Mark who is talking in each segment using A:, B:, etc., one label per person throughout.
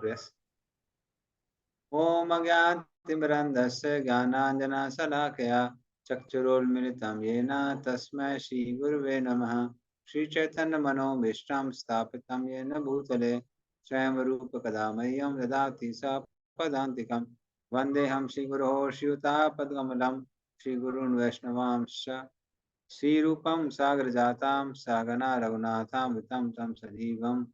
A: Press. ओम अज्ञानतिमिरन्धस्य ज्ञानाञ्जनशलाकया चक्षुरुन्मिलितं येन तस्मै श्रीगुरुवे नमः। श्रीचैतन्यमनोभीष्टं स्थापितं येन भूतले स्वयं रूपकदा मह्यं ददाति स पदान्तिकं। वन्देऽहं श्रीगुरोः श्रीयुतापद्कमलं श्रीगुरून् वैष्णवांश्च श्रीरूपं सागरजातां सहगना रघुनाथामृतं तं सजीवं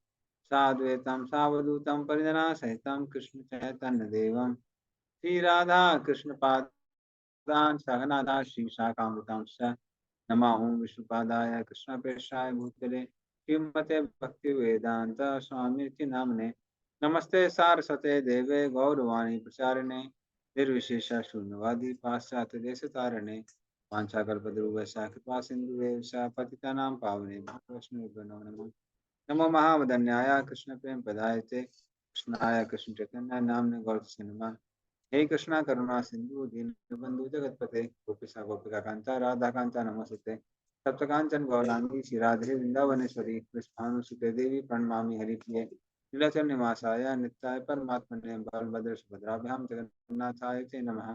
A: साद्वैतं सावधूतं परिजनसहितं कृष्णचैतन्यदेवं श्रीराधा कृष्णपादान् सहगना श्रीशाखामृतांश्च नमामि विष्णुपादाय कृष्णप्रेष्ठाय भूतले श्रीमते भक्तिवेदान्त स्वामिति नाम्ने। नमस्ते सारस्वते देवे गौरवाणी प्रचारिणे निर्विशेष शून्यवादी पाश्चात्य देशतारिणे वाञ्छाकल्पतरुभ्यश्च कृपा सिन्धुभ्यश्च पतितानां पावनेभ्यो वैष्णवेभ्यो नमो नमः। नमो महावदन्याय कृष्ण प्रेम प्रदायते कृष्णाय कृष्ण चैतन्य नाम्ने गौरस्य नमः। हे कृष्णा करुणा सिंधु दीनबंधु जगतपते गोपिका गोपिका कांता राधा कांता नमस्ते सप्तकांचन गौरांगी श्री राधे वृंदावनेश्वरी कृष्णानुसुते देवी प्रणमामि हरिप्रिये नीलाचल निवासाय नित्याय परमात्मने बलभद्र सुभद्राभ्याम जगन्नाथाय ते नमः।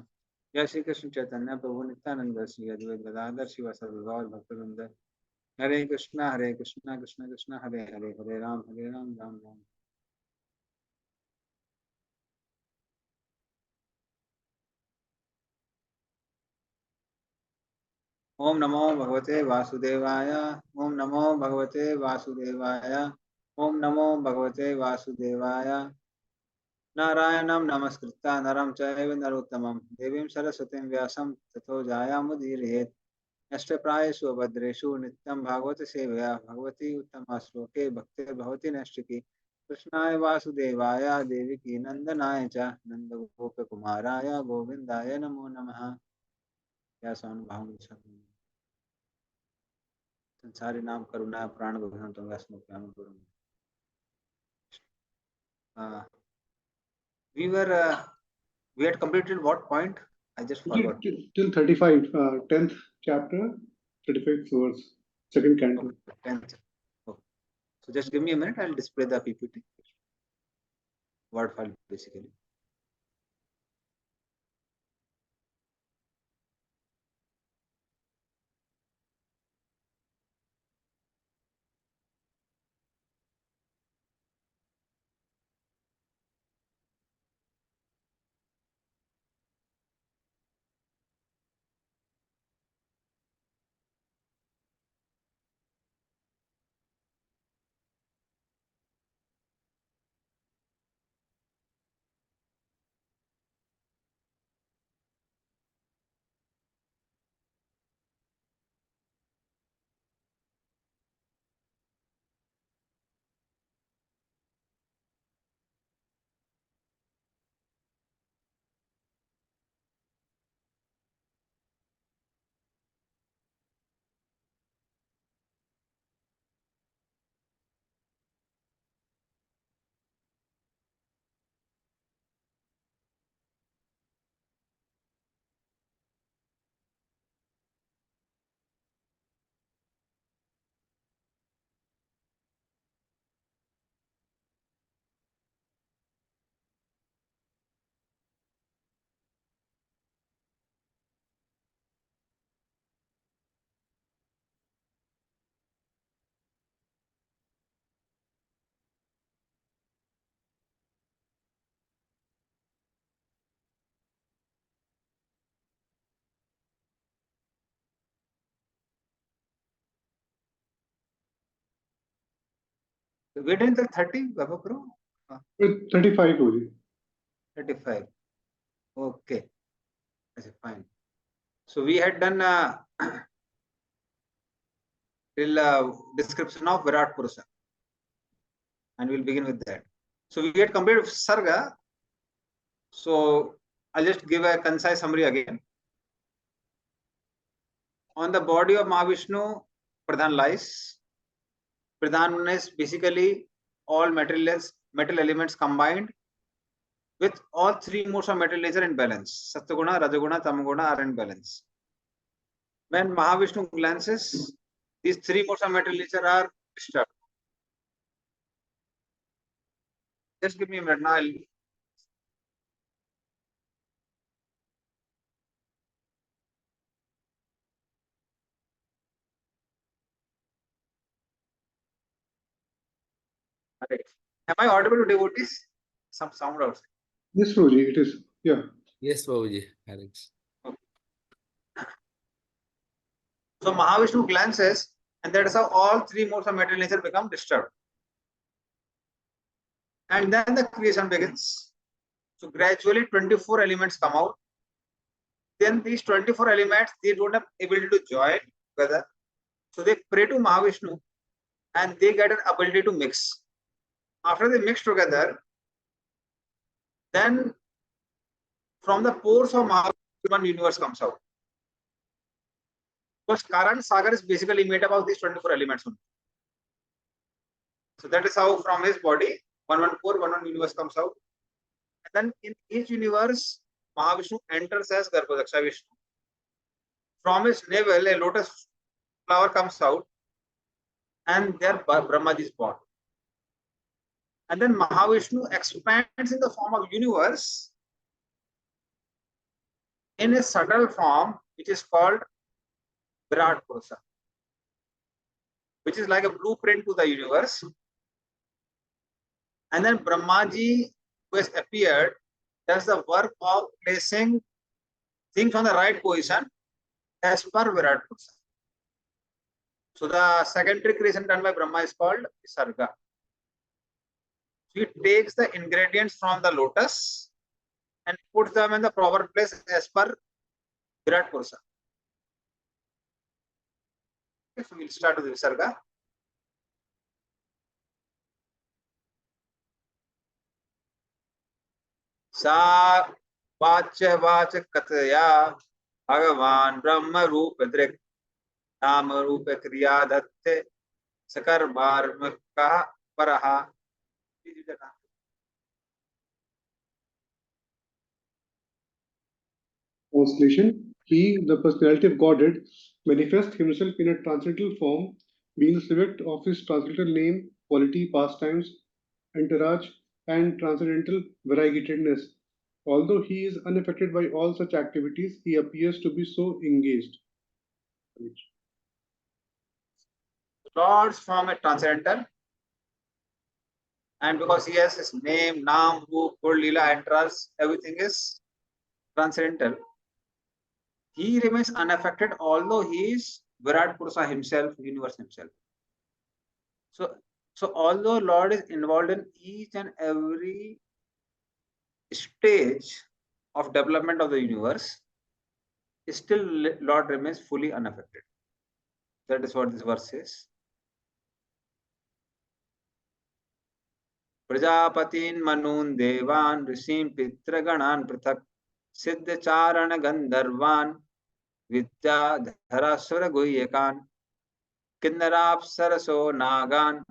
A: जय श्री कृष्ण चैतन्य प्रभु नित्यानंद श्री अद्वैत गदाधर शिव गौर भक्तवृंद हरे कृष्णा कृष्ण कृष्ण हरे हरे हरे राम राम राम। ओम नमो भगवते वासुदेवाय। ओम नमो भगवते वासुदेवाय। ओम नमो भगवते वासुदेवाय। नारायणं नमस्कृत्य नरं चैव नरोत्तमं देवीं सरस्वतीं व्यासं ततो जायामुदीरयेत्। नष्टप्रायेषु भद्रेषु नित्यं भागवत सेवया भगवती उत्तमा श्लोके भक्तिर्भवति नैष्टिकी। कृष्णाय वासुदेवाय देवकी नंदनाय च नंदगोपकुमाराय गोविंदाय नमो नमः। व्यासानुभावं संसारी नाम करुणा प्राण भगवान तुम व्यासमुख्याम गुरु। We were we had completed what point? I just forgot.
B: Till 35, 10th chapter, 35th verse, second canto.
A: Okay, 10th. Okay. So just give me a minute. I'll display the PPT. Word file basically. We did the 30, Baba Pro?
B: 35 only.
A: 35. Okay. That's fine. So we had done till description of Virat Purusha. And we'll begin with that. So we had completed Sarga. So I'll just give a concise summary again. On the body of Mahavishnu, Pradhan lies. Pradhan is basically all metal elements combined with all three modes of material nature in balance. Sattva-guna, Rajaguna, Tamaguna are in balance. When Mahavishnu glances, these three modes of material nature are disturbed. Just give me a minute now. Am I audible to devotees? Some sound outside.
B: Yes, Prabhuji, it is. Yeah.
C: Yes, Babuji. Alex.
A: Okay. So Mahavishnu glances, and that is how all three modes of material nature become disturbed. And then the creation begins. So gradually 24 elements come out. Then these 24 elements, they don't have ability to join together. So they pray to Mahavishnu and they get an ability to mix. After they mix together, then from the pores of Mahavishnu, one universe comes out. Because Karan Sagar is basically made up of these 24 elements only. So that is how from his body, 114, universe comes out. And then in each universe, Mahavishnu enters as Garbhodaksha Vishnu. From his navel, a lotus flower comes out, and there Brahmaji is born. And then Mahavishnu expands in the form of universe in a subtle form, which is called Virat Purusha, which is like a blueprint to the universe. And then Brahmaji, who has appeared, does the work of placing things on the right position as per Virat Purusha. So the secondary creation done by Brahma is called Visarga. So he takes the ingredients from the lotus and puts them in the proper place as per Virat Purusha. Okay, so we'll start with Visarga. सा वाच्य वाचक कथया भगवान ब्रह्म रूप दृक् नाम रूप क्रिया दत्ते सकर् बार्मकः परः.
B: Translation: He, the personality of Godhead, manifests himself in a transcendental form, being the subject of his transcendental name, quality, pastimes, entourage, and transcendental variegatedness. Although he is unaffected by all such activities, he appears to be so engaged.
A: Lord's form is transcendental, and because he has his name, Naam, Roop, Lila, entourage, everything is transcendental. He remains unaffected, although he is Virat Purusha himself, universe himself. So although Lord is involved in each and every stage of development of the universe, still Lord remains fully unaffected. That is what this verse says. Prajapatin manun devan rishim pitraganan prathak siddha charana gandharvan vidya dharasura guhyakan kinnarap saraso nagan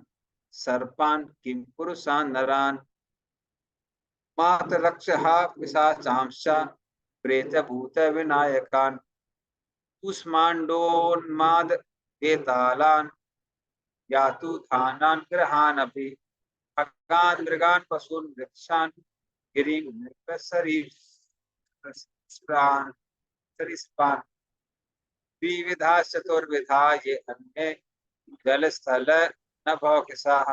A: sarpan kim purusan naran मातरक्षः पिशाचांश्च प्रेतभूत विनायकान् कुष्माण्डोन्माद एतालान् यातु धानान् ग्रहान् अपि खगान् मृगान् पशून् वृक्षान् गिरिं सरीसृपान् द्विविधा चतुर्विधा ये अन्ये जलस्थल नभोकिसाः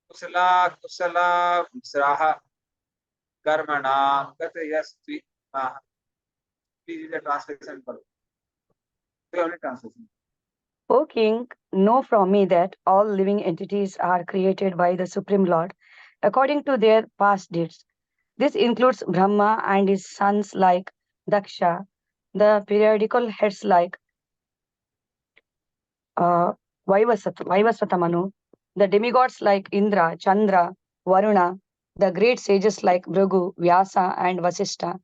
A: कुशला कुशला मिश्राः कर्मणां गतयस्त्विमाः. Please read the translation for the only translation.
D: O King, know from me that all living entities are created by the Supreme Lord according to their past deeds. This includes Brahma and his sons like Daksha, the periodical heads like Vaivasvatamanu, the demigods like Indra, Chandra, Varuna, the great sages like Bhrigu, Vyasa, and Vasishtha,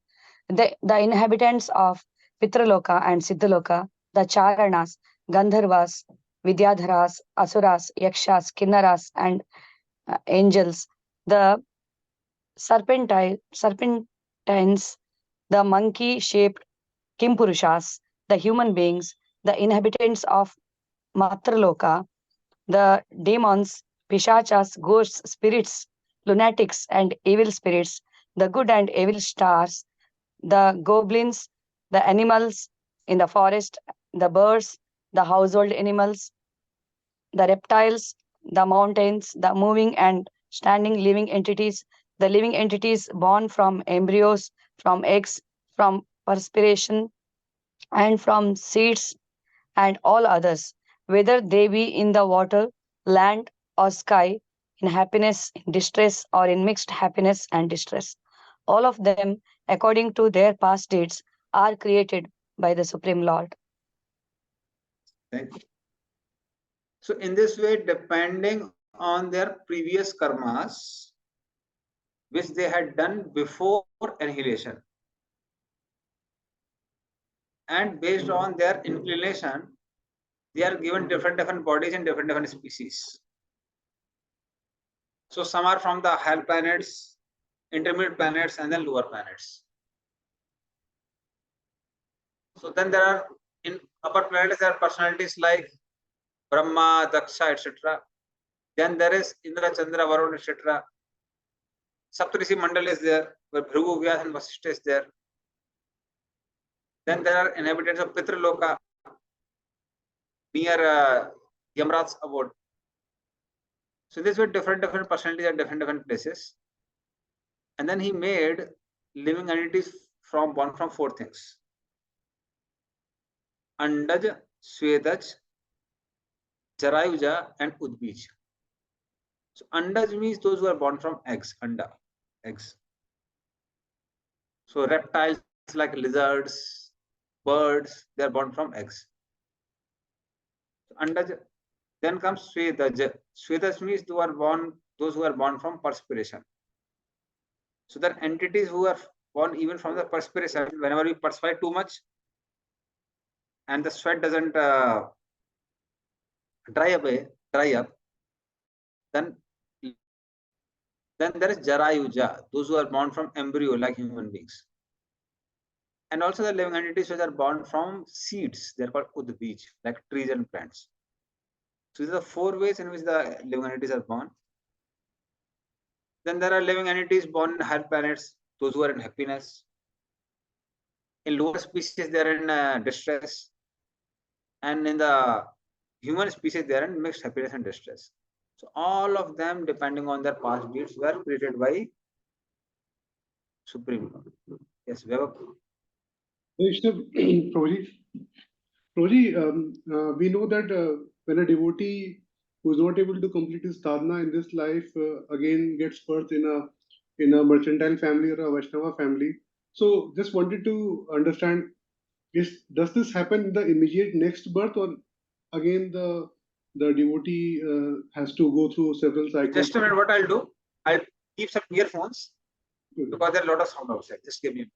D: the inhabitants of Pitraloka and Siddhaloka, the Charanas, Gandharvas, Vidyadharas, Asuras, Yakshas, Kinnaras, and angels, the serpentines, the monkey-shaped Kimpurushas, the human beings, the inhabitants of Matraloka, the demons, Pishachas, ghosts, spirits, lunatics and evil spirits, the good and evil stars, the goblins, the animals in the forest, the birds, the household animals, the reptiles, the mountains, the moving and standing living entities, the living entities born from embryos, from eggs, from perspiration, and from seeds, and all others, whether they be in the water, land, or sky, in happiness, in distress, or in mixed happiness and distress. All of them, according to their past deeds, are created by the Supreme Lord.
A: Thank you. So in this way, depending on their previous karmas, which they had done before annihilation, and based on their inclination, they are given different bodies in different species. So some are from the higher planets, intermediate planets, and then lower planets. So then there are in upper planets there are personalities like Brahma, Daksha, etc. Then there is Indra, Chandra, Varun, etc. Saptarishi Mandal is there, where Bhrigu, Vyas, and Vasishtha is there. Then there are inhabitants of Pitraloka near Yamraj's abode. So these were different personalities at different places. And then he made living entities born from four things: Andaj, Swedaj, Jarayuja, and Udbij. So Andaj means those who are born from eggs, Anda, eggs. So reptiles like lizards, birds, they are born from eggs. So Andaj. Then comes Swedaj. Swedaj means those who are born from perspiration. So there are entities who are born even from the perspiration. Whenever you perspire too much and the sweat doesn't dry up, then there is Jarayuja, those who are born from embryo like human beings. And also the living entities which are born from seeds, they are called Udbij, like trees and plants. So these are the four ways in which the living entities are born. Then there are living entities born in higher planets, those who are in happiness. In lower species, they are in distress. And in the human species, they are in mixed happiness and distress. So all of them, depending on their past deeds, were created by Supreme Lord. Yes, Vaibhava.
B: Prabhuji, we know that when a devotee who is not able to complete his sadhana in this life again gets birth in a mercantile family or a Vaishnava family. So just wanted to understand, does this happen in the immediate next birth, or again the devotee has to go through several cycles?
A: Just a minute, what I'll do, I'll keep some earphones because there are a lot of sound outside. Just give me a minute.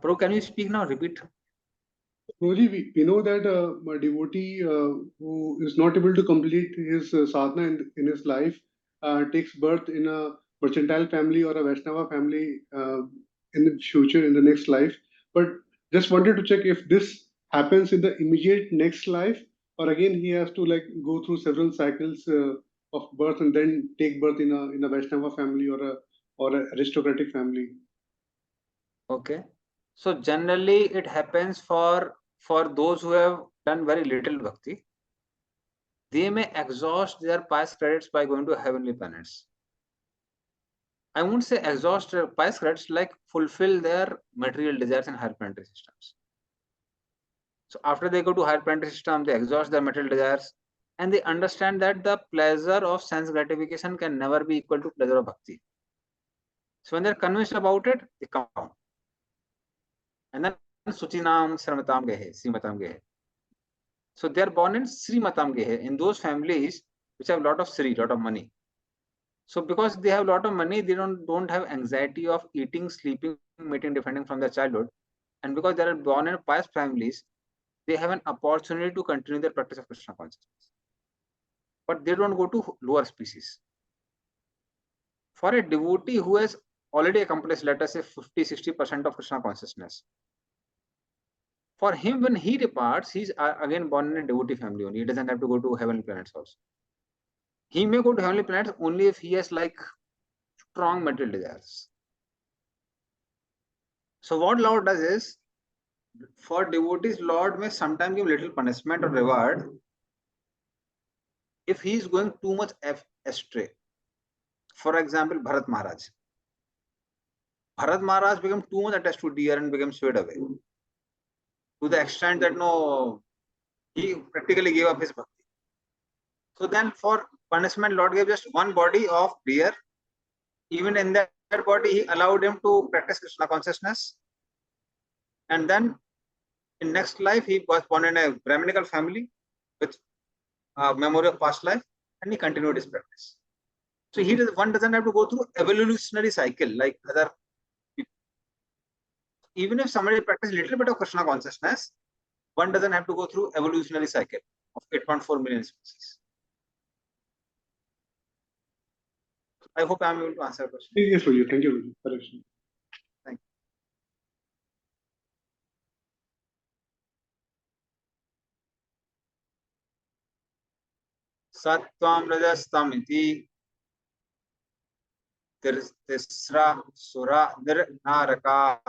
A: Prabhu, can you speak now? Repeat.
B: Prabhuji, we know that a devotee who is not able to complete his sadhana in his life takes birth in a mercantile family or a Vaishnava family in the future, in the next life. But just wanted to check if this happens in the immediate next life, or again he has to like go through several cycles of birth and then take birth in a Vaishnava family or a aristocratic family.
A: Okay. So generally it happens for those who have done very little bhakti. They may exhaust their past credits by going to heavenly planets. I won't say exhaust pious creds, like fulfill their material desires in higher planetary systems. So after they go to higher planetary system, they exhaust their material desires, and they understand that the pleasure of sense gratification can never be equal to pleasure of bhakti. So when they're convinced about it, they come down. And then Suchinam Sramatam Gehe, Srimatam Gehe. So they are born in Srimatam Gehe, in those families which have a lot of Sri, lot of money. So because they have a lot of money, they don't have anxiety of eating, sleeping, mating, defending from their childhood. And because they are born in pious families, they have an opportunity to continue their practice of Krishna consciousness. But they don't go to lower species. For a devotee who has already accomplished, let us say, 50-60% of Krishna consciousness, for him, when he departs, he's again born in a devotee family only. He doesn't have to go to heavenly planets also. He may go to heavenly planets only if he has like strong material desires. So what Lord does is, for devotees, Lord may sometimes give little punishment or reward if he is going too much astray. For example, Bharat Maharaj. Bharat Maharaj became too much attached to deer and became swayed away. To the extent that he practically gave up his bhakti. So then for punishment, Lord gave just one body of deer. Even in that body, he allowed him to practice Krishna consciousness. And then in next life, he was born in a Brahminical family with memory of past life, and he continued his practice. So one doesn't have to go through evolutionary cycle like other people. Even if somebody practices a little bit of Krishna consciousness, one doesn't have to go through evolutionary cycle of 8.4 million species. I hope I'm able to answer the question.
B: Yes, Vaibhava. Thank you, Vaibhava.
A: Thank you. Sattvam rajastam iti tisra sura nirnaraka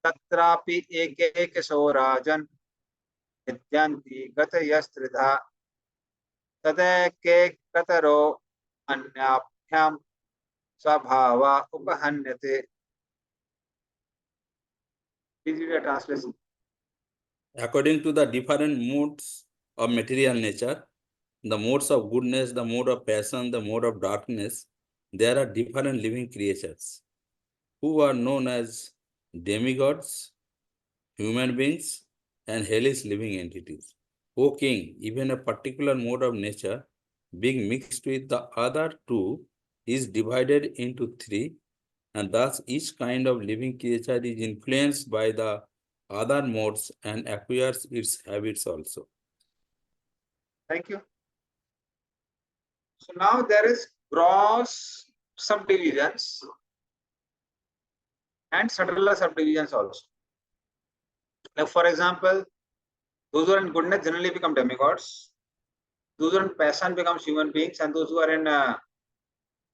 A: tatrapi ekeke sorajan vidyanti gatayastridha tadeke kataro anyabhyam svabhava upahanyate. Please read the translation.
C: According to the different modes of material nature, the modes of goodness, the mode of passion, the mode of darkness, there are different living creatures who are known as demigods, human beings, and hellish living entities. O king, even a particular mode of nature, being mixed with the other two, is divided into three, and thus each kind of living creature is influenced by the other modes and acquires its habits also.
A: Thank you. So now there is gross subdivisions and subtler subdivisions also. Like for example, those who are in goodness generally become demigods. Those who are in passion become human beings, and those who are in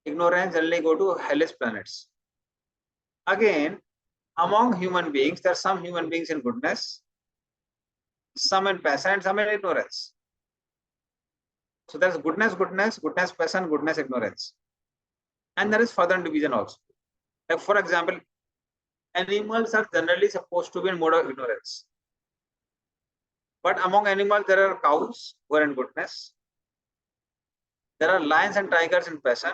A: ignorance generally go to hellish planets. Again, among human beings, there are some human beings in goodness, some in passion, and some in ignorance. So there's goodness, passion, goodness, ignorance. And there is further division also. Like for example, animals are generally supposed to be in mode of ignorance. But among animals, there are cows who are in goodness. There are lions and tigers in passion.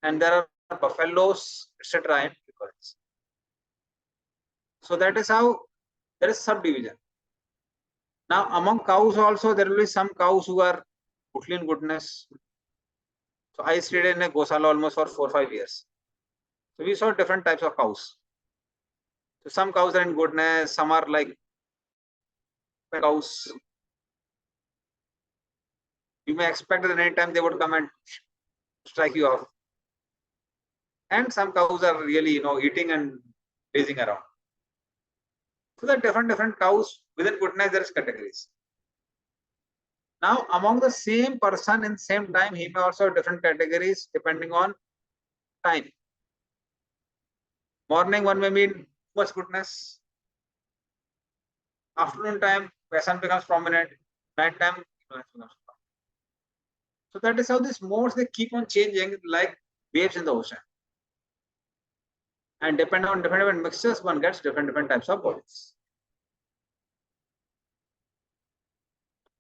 A: And there are buffaloes, etc. in ignorance. So that is how there is subdivision. Now among cows also, there will be some cows who are totally in goodness. So I stayed in a Gosala almost for 4 or 5 years. So we saw different types of cows. So some cows are in goodness, some are like cows. You may expect that at any time they would come and strike you off. And some cows are really, eating and grazing around. So there are different cows. Within goodness, there is categories. Now, among the same person in same time, he may also have different categories depending on time. Morning, one may mean too much goodness. Afternoon time, passion becomes prominent. Night time, ignorance becomes prominent. So that is how these modes, they keep on changing like waves in the ocean. And depending on different mixtures, one gets different types of bodies.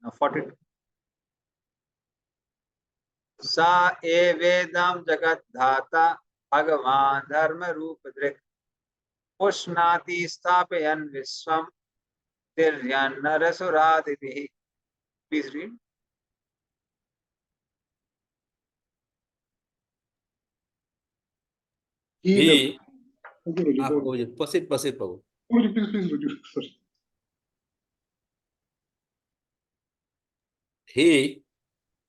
A: Now 42. Sa evedam jagat dhata bhagavan dharma rupa drik pushnati sthapayan viswam tiryan narasuraditi. Please read.
C: He,
B: Prabhu.
C: proceed, Prabhu.
B: Please, sorry.
C: He,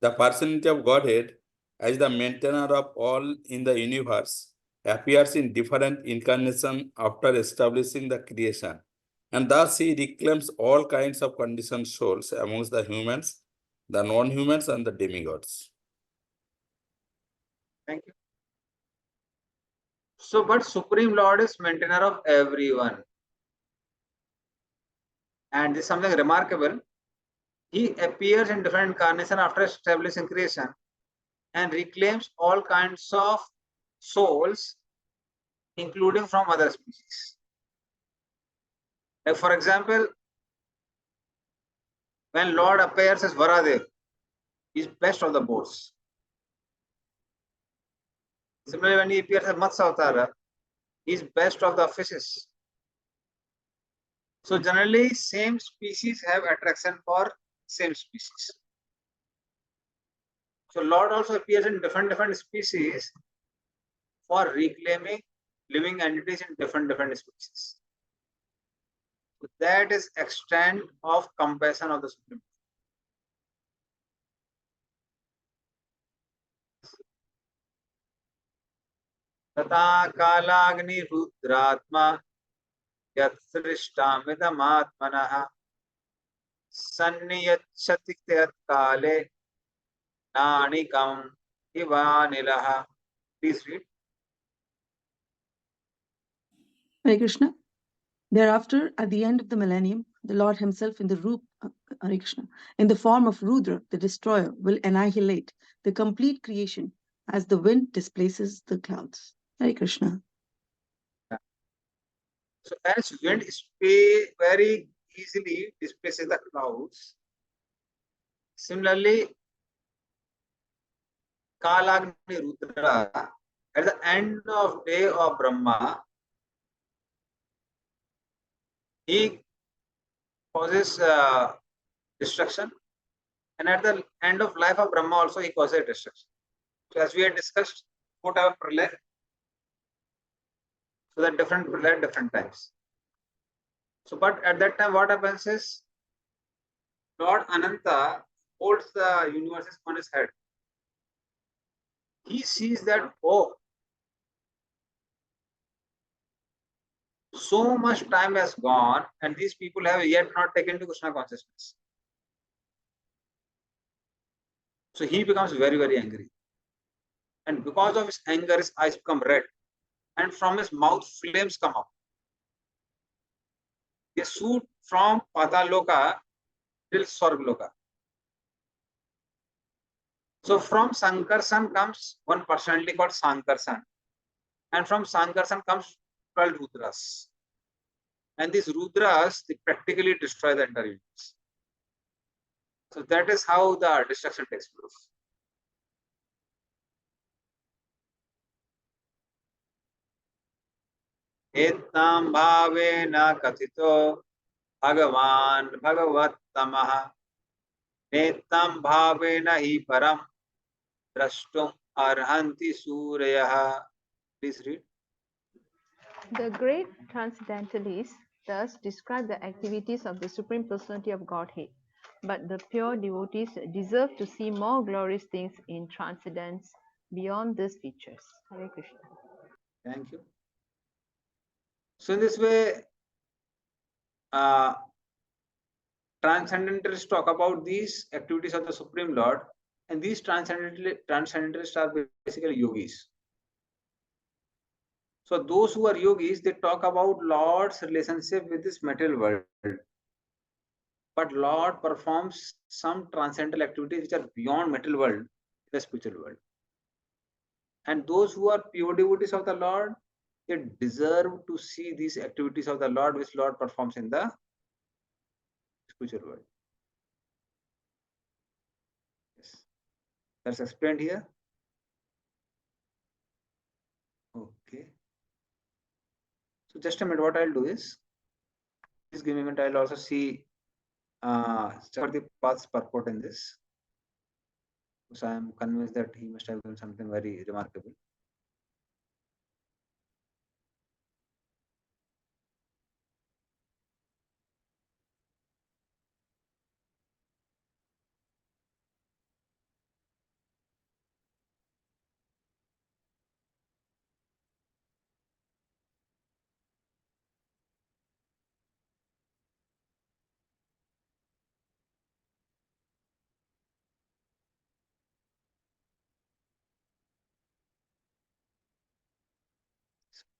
C: the personality of Godhead, as the maintainer of all in the universe, appears in different incarnations after establishing the creation. And thus he reclaims all kinds of conditioned souls amongst the humans, the non-humans, and the demigods.
A: Thank you. So, but Supreme Lord is maintainer of everyone. And this is something remarkable. He appears in different incarnations after establishing creation and reclaims all kinds of souls, including from other species. Like for example, when Lord appears as Varadev, he is best of the boats. Similarly, when he appears as Matsya Avtara, he is best of the fishes. So generally, same species have attraction for same species. So Lord also appears in different species for reclaiming living entities in different species. So that is extent of compassion of the Supreme. Tata kalagni rudratma yatrishtamidamaatmanah sanniyachati kale nanikam ivanilaha. Please read.
E: Hare Krishna. Thereafter, at the end of the millennium, the Lord himself in the Hare Krishna, in the form of Rudra, the destroyer, will annihilate the complete creation as the wind displaces the clouds. Hare Krishna.
A: So as wind very easily displaces the clouds, similarly, Kalagni Rudra, at the end of day of Brahma, he causes destruction, and at the end of life of Brahma also he causes destruction. So as we had discussed, whatever pralay, so that different pralay, different times. So but at that time what happens is, Lord Ananta holds the universes on his head. He sees that, oh, so much time has gone and these people have yet not taken to Krishna consciousness. So he becomes very angry. And because of his anger, his eyes become red. And from his mouth, flames come up. They shoot from Pataloka till Swargaloka. So from Sankarsan comes one personality called Sankarsan. And from Sankarsan comes 12 Rudras. And these Rudras, they practically destroy the entire universe. So that is how the destruction takes place. Etnam bhavena kathito Bhagavan Bhagavattamah Netam bhavena hi param drashtum arhanti suryaha. Please read.
F: The great transcendentalists thus describe the activities of the Supreme Personality of Godhead, but the pure devotees deserve to see more glorious things in transcendence beyond these features. Hare Krishna.
A: Thank you. So in this way, transcendentalists talk about these activities of the Supreme Lord, and these transcendentalists are basically yogis. So those who are yogis, they talk about Lord's relationship with this material world. But Lord performs some transcendental activities which are beyond material world, the spiritual world. And those who are pure devotees of the Lord, they deserve to see these activities of the Lord, which Lord performs in the spiritual world. Yes. That's explained here. Okay. So just a minute, what I'll do is, please give me a minute, I'll also see the path's purport in this. So I am convinced that he must have done something very remarkable.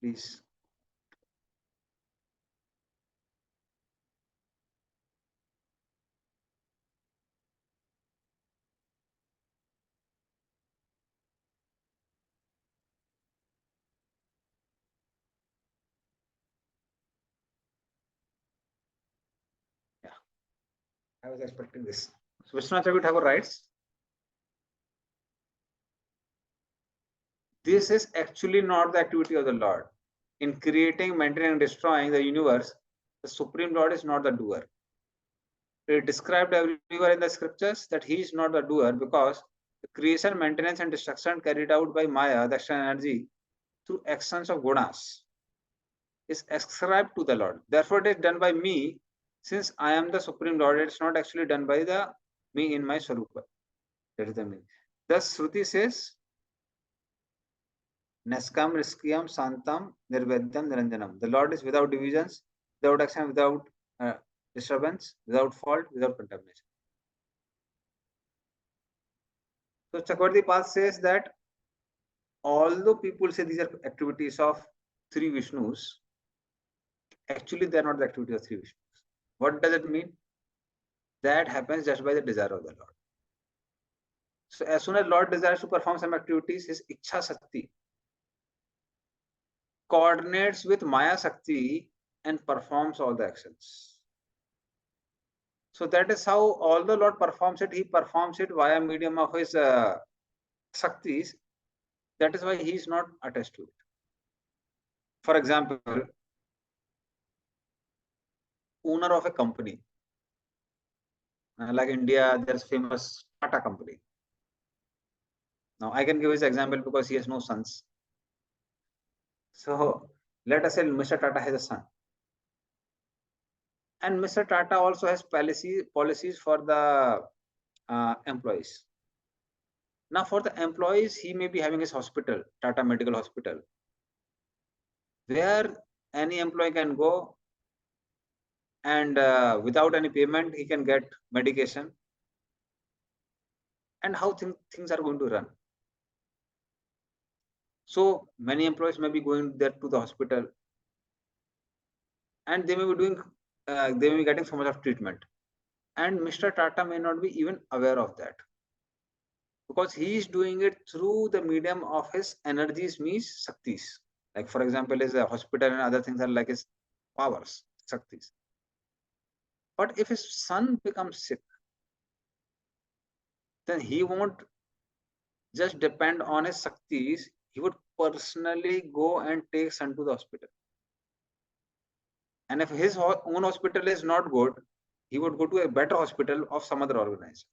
A: Please. Yeah, I was expecting this. So Vishwanath Chakravarti Thakur writes, this is actually not the activity of the Lord. In creating, maintaining, and destroying the universe, the Supreme Lord is not the doer. It is described everywhere in the scriptures that he is not the doer because the creation, maintenance, and destruction carried out by Maya, the external energy, through actions of gunas, is ascribed to the Lord. Therefore, it is done by me, since I am the Supreme Lord. It is not actually done by the me in my Swarupa. That is the meaning. Thus, Shruti says, Neskam Riskiyam Santam Nirvedyam Niranjanam. The Lord is without divisions, without action, without disturbance, without fault, without contamination. So Chakravarti Path says that although people say these are activities of three Vishnus, actually they are not the activity of three Vishnus. What does it mean? That happens just by the desire of the Lord. So as soon as Lord desires to perform some activities, his Ichha Sakti coordinates with Maya Sakti and performs all the actions. So that is how all the Lord performs it. He performs it via medium of his Saktis. That is why he is not attached to it. For example, owner of a company, like India, there's famous Tata company. Now I can give his example because he has no sons. So let us say Mr. Tata has a son. And Mr. Tata also has policies for the employees. Now for the employees, he may be having his hospital, Tata Medical Hospital, where any employee can go and without any payment, he can get medication. And how things are going to run. So many employees may be going there to the hospital and they may be doing, they may be getting so much of treatment. And Mr. Tata may not be even aware of that because he is doing it through the medium of his energies, means Shaktis. Like for example, his hospital and other things are like his powers, Shaktis. But if his son becomes sick, then he won't just depend on his Shaktis, he would personally go and take son to the hospital. And if his own hospital is not good, he would go to a better hospital of some other organization.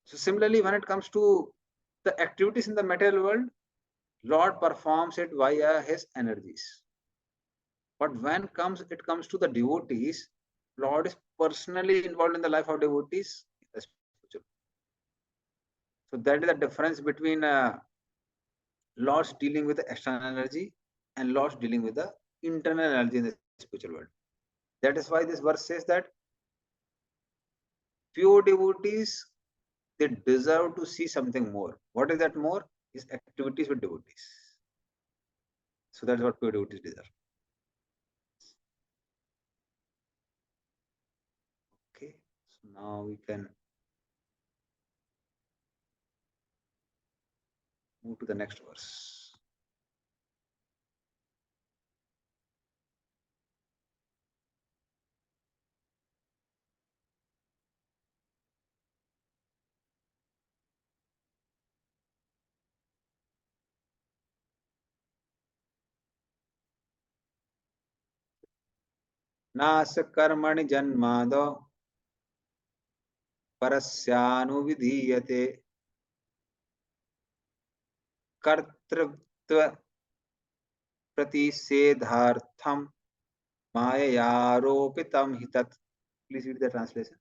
A: So similarly, when it comes to the activities in the material world, Lord performs it via his energies. But when it comes to the devotees, Lord is personally involved in the life of devotees. So that is the difference between Lord's dealing with the external energy and Lord's dealing with the internal energy in the spiritual world. That is why this verse says that pure devotees, they deserve to see something more. What is that more? Is activities with devotees. So that's what pure devotees deserve. Okay, so now we can move to the next verse. नास कर्मणि जन्मादौ परस्यानुविधीयते कर्तृत्व प्रतिषेधार्थम माययारोपितम हि तत्. Please read the translation.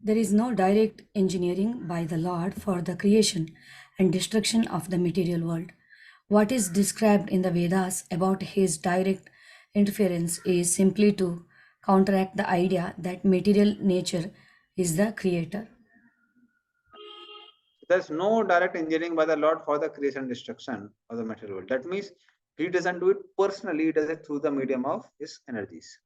D: There is no direct engineering by the Lord for the creation and destruction of the material world. What is described in the Vedas about his direct interference is simply to counteract the idea that material nature is the creator.
A: There's no direct engineering by the Lord for the creation and destruction of the material world. That means he doesn't do it personally, he does it through the medium of his energies.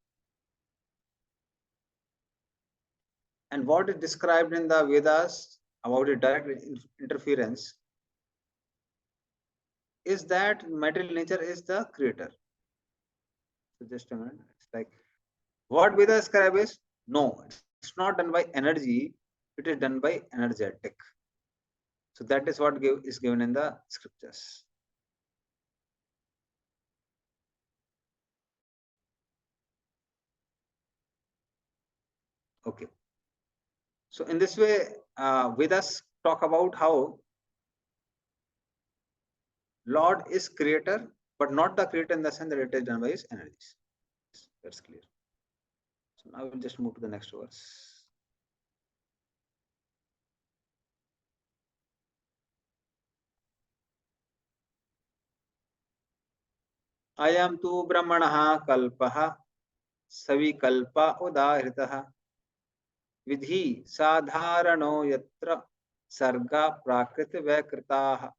A: And what is described in the Vedas about a direct interference is that material nature is the creator. So just a minute. It's like what Vedas describe is no, it's not done by energy, it is done by energetic. So that is what is given in the scriptures. Okay. So in this way, Vedas talk about how Lord is creator, but not the creator in the sense that it is done by his energies. That's clear. So now we'll just move to the next verse. Ayam tu brahmanaha kalpaha savikalpa udahritaha vidhi sadharano yatra sarga prakriti vakritaha.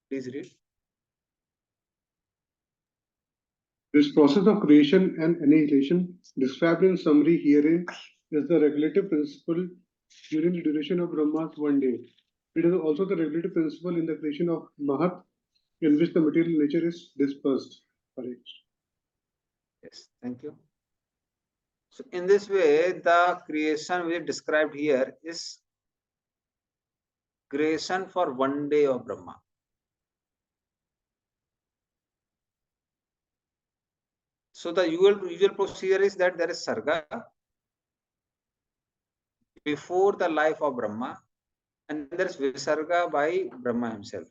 A: Please read.
B: This process of creation and annihilation, described in summary herein, is the regulative principle during the duration of Brahma's one day. It is also the regulative principle in the creation of Mahat, in which the material nature is dispersed.
A: Yes, thank you. So in this way, the creation which is described here is creation for one day of Brahma. So the usual procedure is that there is Sarga before the life of Brahma, and there is Visarga by Brahma himself.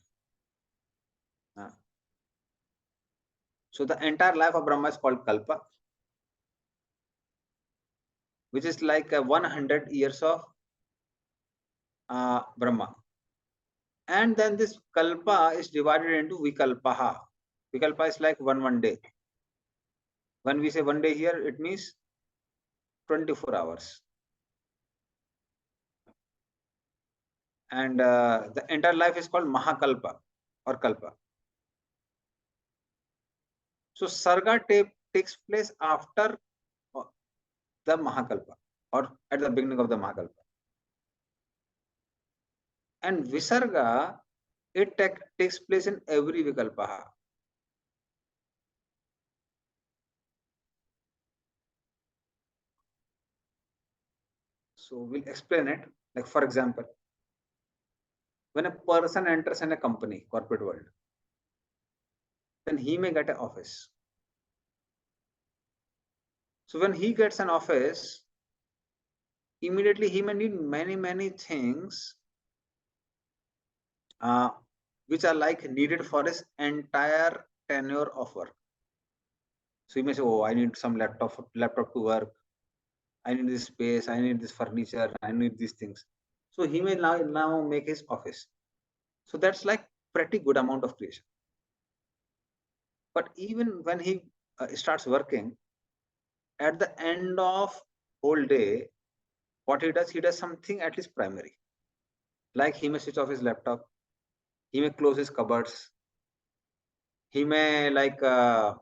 A: So the entire life of Brahma is called Kalpa, which is like 100 years of Brahma. And then this Kalpa is divided into Vikalpaha. Vikalpa is like one day. When we say one day here, it means 24 hours. And the entire life is called Mahakalpa or Kalpa. So Sarga takes place after the Mahakalpa or at the beginning of the Mahakalpa. And Visarga, it takes place in every Vikalpaha. So we'll explain it. Like for example, when a person enters in a company, corporate world, then he may get an office. So when he gets an office, immediately he may need many things which are like needed for his entire tenure of work. So he may say, oh, I need some laptop to work. I need this space. I need this furniture. I need these things. So he may now make his office. So that's like pretty good amount of creation. But even when he starts working, at the end of whole day, what he does something at least primary. Like he may switch off his laptop. He may close his cupboards. He may like close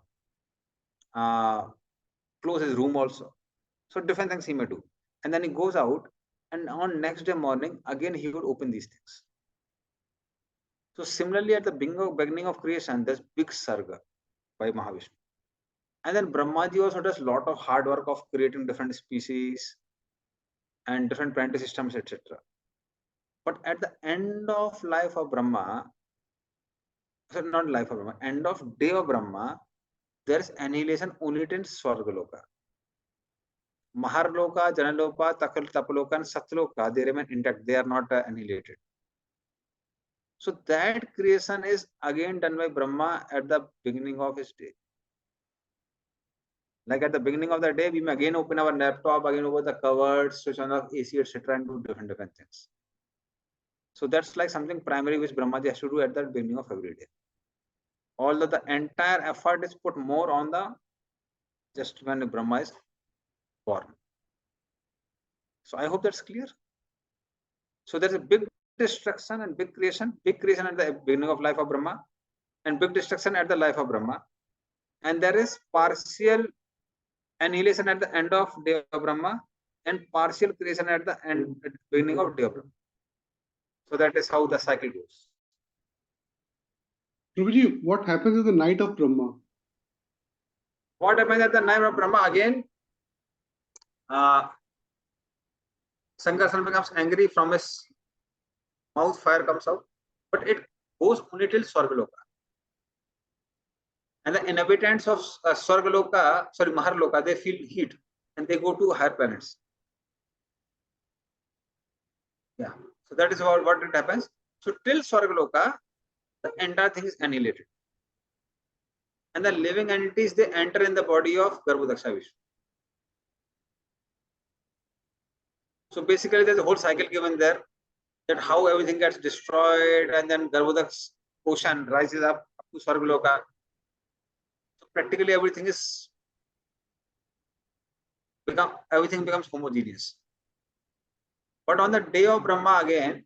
A: his room also. So different things he may do. And then he goes out, and on next day morning, again he would open these things. So similarly, at the beginning of creation, there's big Sarga by Mahavishnu. And then Brahmaji also does a lot of hard work of creating different species and different planetary systems, etc. But at the end of life of Brahma, so not life of Brahma, end of day of Brahma, there's annihilation only in Swargaloka. Maharloka, Janaloka, Tapaloka, and Satloka, they remain intact. They are not annihilated. So that creation is again done by Brahma at the beginning of his day. Like at the beginning of the day, we may again open our laptop, again open the covers, switch on the AC, etc., and do different things. So that's like something primary which Brahmaji has to do at the beginning of every day. Although the entire effort is put more on the just when Brahma is born. So I hope that's clear. So there's a big destruction and big creation at the beginning of life of Brahma, and big destruction at the life of Brahma. And there is partial annihilation at the end of day of Brahma and partial creation at the end, at the beginning of day of Brahma. So that is how the cycle goes.
B: Prabhuji, what happens in the night of Brahma?
A: What happens at the night of Brahma? Again, Sankarsana becomes angry, from his mouth fire comes out, but it goes only till Swargaloka. And the inhabitants of Maharloka, they feel heat and they go to higher planets. Yeah, so that is what it happens. So till Swargaloka, the entire thing is annihilated. And the living entities, they enter in the body of Garbhodaksha Vishnu. So basically, there's a whole cycle given there, that how everything gets destroyed, and then Garbhodak's ocean rises up to Swargaloka. So practically everything becomes homogeneous. But on the day of Brahma again,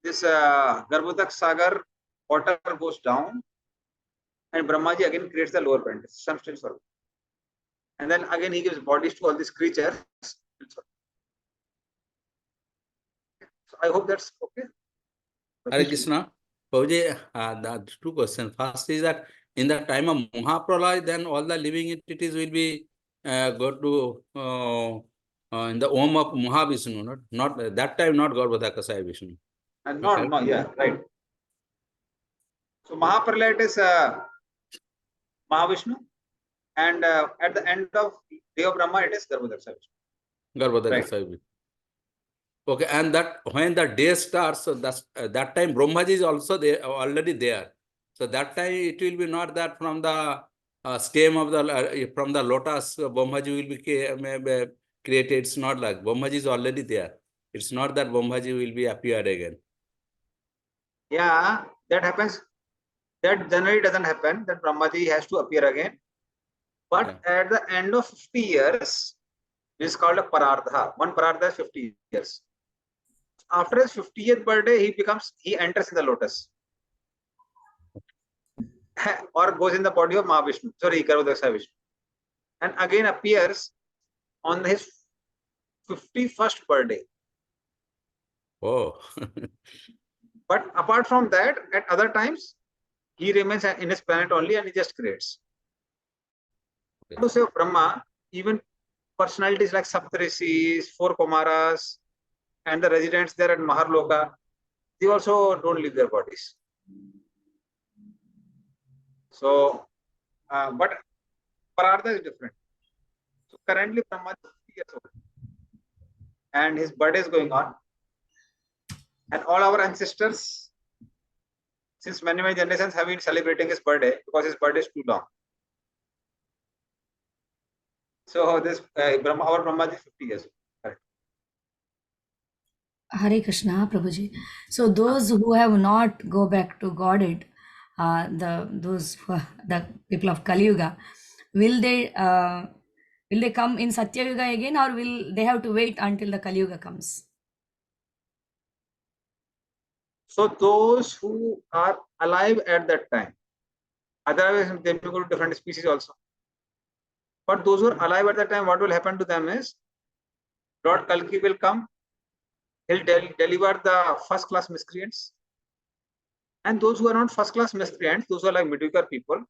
A: this Garbhodak Sagar water goes down, and Brahmaji again creates the lower planet, Samstil Swarga. And then again he gives bodies to all these creatures. So I hope that's okay.
C: Hare Krishna. Prabhuji, the two questions. First is that in the time of Mahapralaya, then all the living entities will be go to in the Om of Mahavishnu, not that time, not Garbhodakasaya Vishnu.
A: And no, yeah, right. So Mahapralaya is Mahavishnu, and at the end of day of Brahma, it is Garbhodakasaya Vishnu.
C: Garbhodakasaya Vishnu. Okay, and that when the day starts, so that's that time Brahmaji is also there, already there. So that time it will be not that from the stem of the from the lotus Brahmaji will be created. It's not like Brahmaji is already there. It's not that Brahmaji will be appeared again.
A: Yeah, that happens. That generally doesn't happen. That Brahmaji has to appear again. But at the end of 50 years, it is called a Parardha. One Parardha is 50 years. After his 50th birthday, he enters in the lotus. Or goes in the body of Mahavishnu. Sorry, Garbhodakasaya Vishnu. And again appears on his 51st birthday.
C: Oh.
A: But apart from that, at other times, he remains in his planet only and he just creates. Okay. To say Brahma, even personalities like Saptarishis, 4 Kumaras, and the residents there at Maharloka, they also don't leave their bodies. So, but Parardha is different. So currently Brahma is 50 years old, and his birthday is going on. And all our ancestors, since many generations, have been celebrating his birthday because his birthday is too long. So this our Brahmaji is 50 years old. Correct.
D: Hare Krishna, Prabhuji. So those who have not go back to Godhead, the people of Kali Yuga, will they come in Satya Yuga again, or will they have to wait until the Kali Yuga comes?
A: So those who are alive at that time, otherwise they may go to different species also. But those who are alive at that time, what will happen to them is, Lord Kalki will come, he'll deliver the first class miscreants. And those who are not first class miscreants, those who are like mediocre people,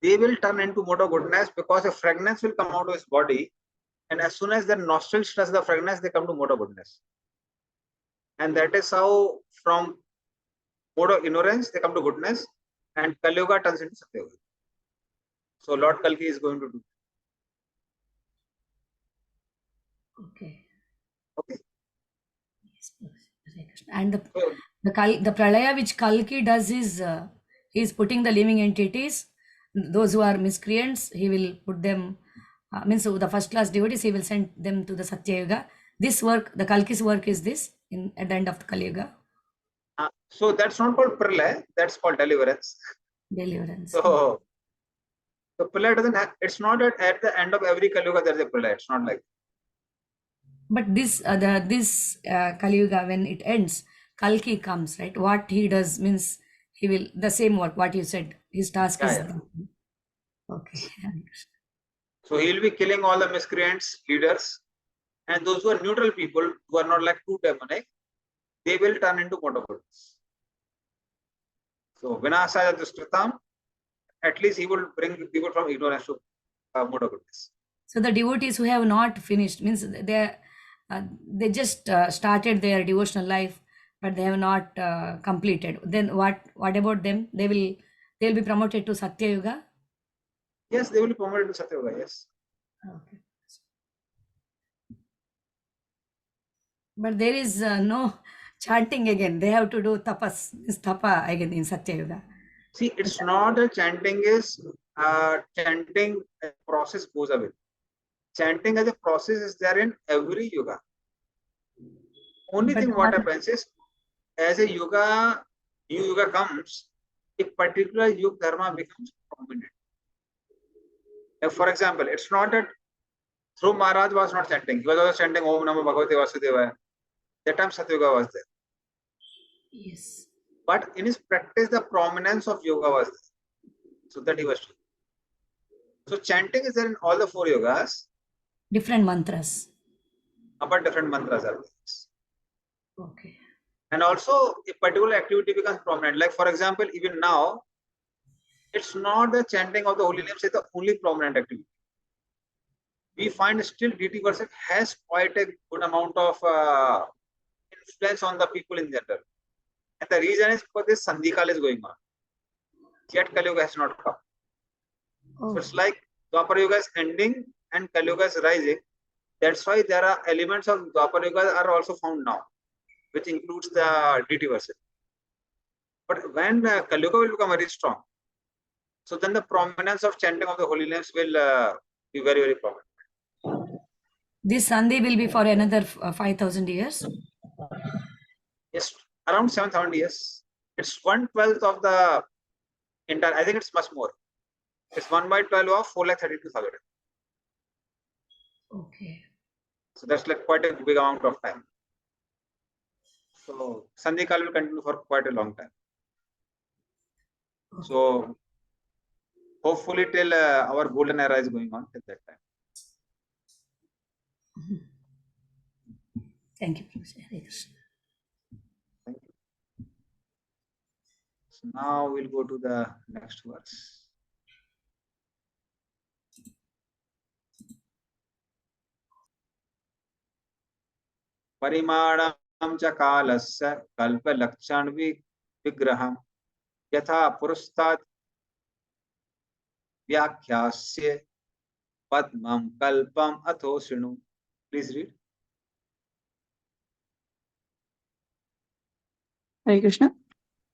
A: they will turn into mode of goodness, because a fragrance will come out of his body. And as soon as their nostrils touch the fragrance, they come to mode of goodness. And that is how from mode of ignorance, they come to goodness, and Kali Yuga turns into Satya Yuga. So Lord Kalki is going to do.
D: Okay.
A: Okay.
D: Yes, Hare Krishna. And
A: So,
D: the pralaya which Kalki does is he is putting the living entities, those who are miscreants, he will put them, means so the first class devotees, he will send them to the Satya Yuga. This work, the Kalki's work is this at the end of the Kali Yuga.
A: so that's not called pralay, that's called deliverance.
D: Deliverance.
A: So pralay doesn't have, it's not at the end of every Kali Yuga there's a pralay. It's not like.
D: But this Kali Yuga, when it ends, Kalki comes, right? What he does means he will the same work. What you said, his task is.
A: Yeah.
D: Okay.
A: So he'll be killing all the miscreants, leaders, and those who are neutral people who are not like too demonic, they will turn into monopolists. So Vinasaya Dushtratam, at least he will bring people from ignorance to monopolists.
D: So the devotees who have not finished means they just started their devotional life, but they have not completed. Then what about them? They'll be promoted to Satya Yuga.
A: Yes, they will be promoted to Satya Yuga. Yes.
D: Okay. But there is no chanting again. They have to do tapas, tapa again in Satya Yuga.
A: See, it's not a chanting is chanting process goes away. Chanting as a process is there in every yuga. Only
D: But
A: thing what happens is, as a yuga, new yuga comes, a particular yuga dharma becomes prominent. For example, it's not that Dhruv Maharaj was not chanting. He was also chanting Om Namo Bhagavate Vasudevaya. That time Satyuga was there.
D: yes.
A: But in his practice, the prominence of yoga was there. So that he was doing. So chanting is there in all the 4 yogas.
D: Different mantras.
A: But different mantras are there.
D: Okay.
A: And also a particular activity becomes prominent. Like for example, even now, it's not the chanting of the holy names is the only prominent activity. We find still deity worship has quite a good amount of influence on the people in general. And the reason is because this Sandhikal is going on. Yet Kali Yuga has not come.
D: Oh.
A: So it's like Dwapar Yuga is ending and Kali Yuga is rising. That's why there are elements of Dwapar Yuga are also found now, which includes the deity worship. But when Kali Yuga will become very strong, so then the prominence of chanting of the holy names will be very, very prominent.
D: This Sandhi will be for another 5,000 years?
A: Yes, around 7,000 years. It's 1/12 of the entire, I think it's much more. It's 1/12 of 4,32,000.
D: Okay.
A: So that's like quite a big amount of time. So Sandhikal will continue for quite a long time.
D: Okay.
A: So hopefully till our golden era is going on till that time.
D: Thank you, Professor. Hare Krishna.
A: Thank you. So now we'll go to the next verse. परिमाणं च कालस्य कल्पलक्षण विग्रहं यथा पुरस्तात् व्याख्यास्य पद्मं कल्पम अथो शृणु. Please read.
E: Hare Krishna.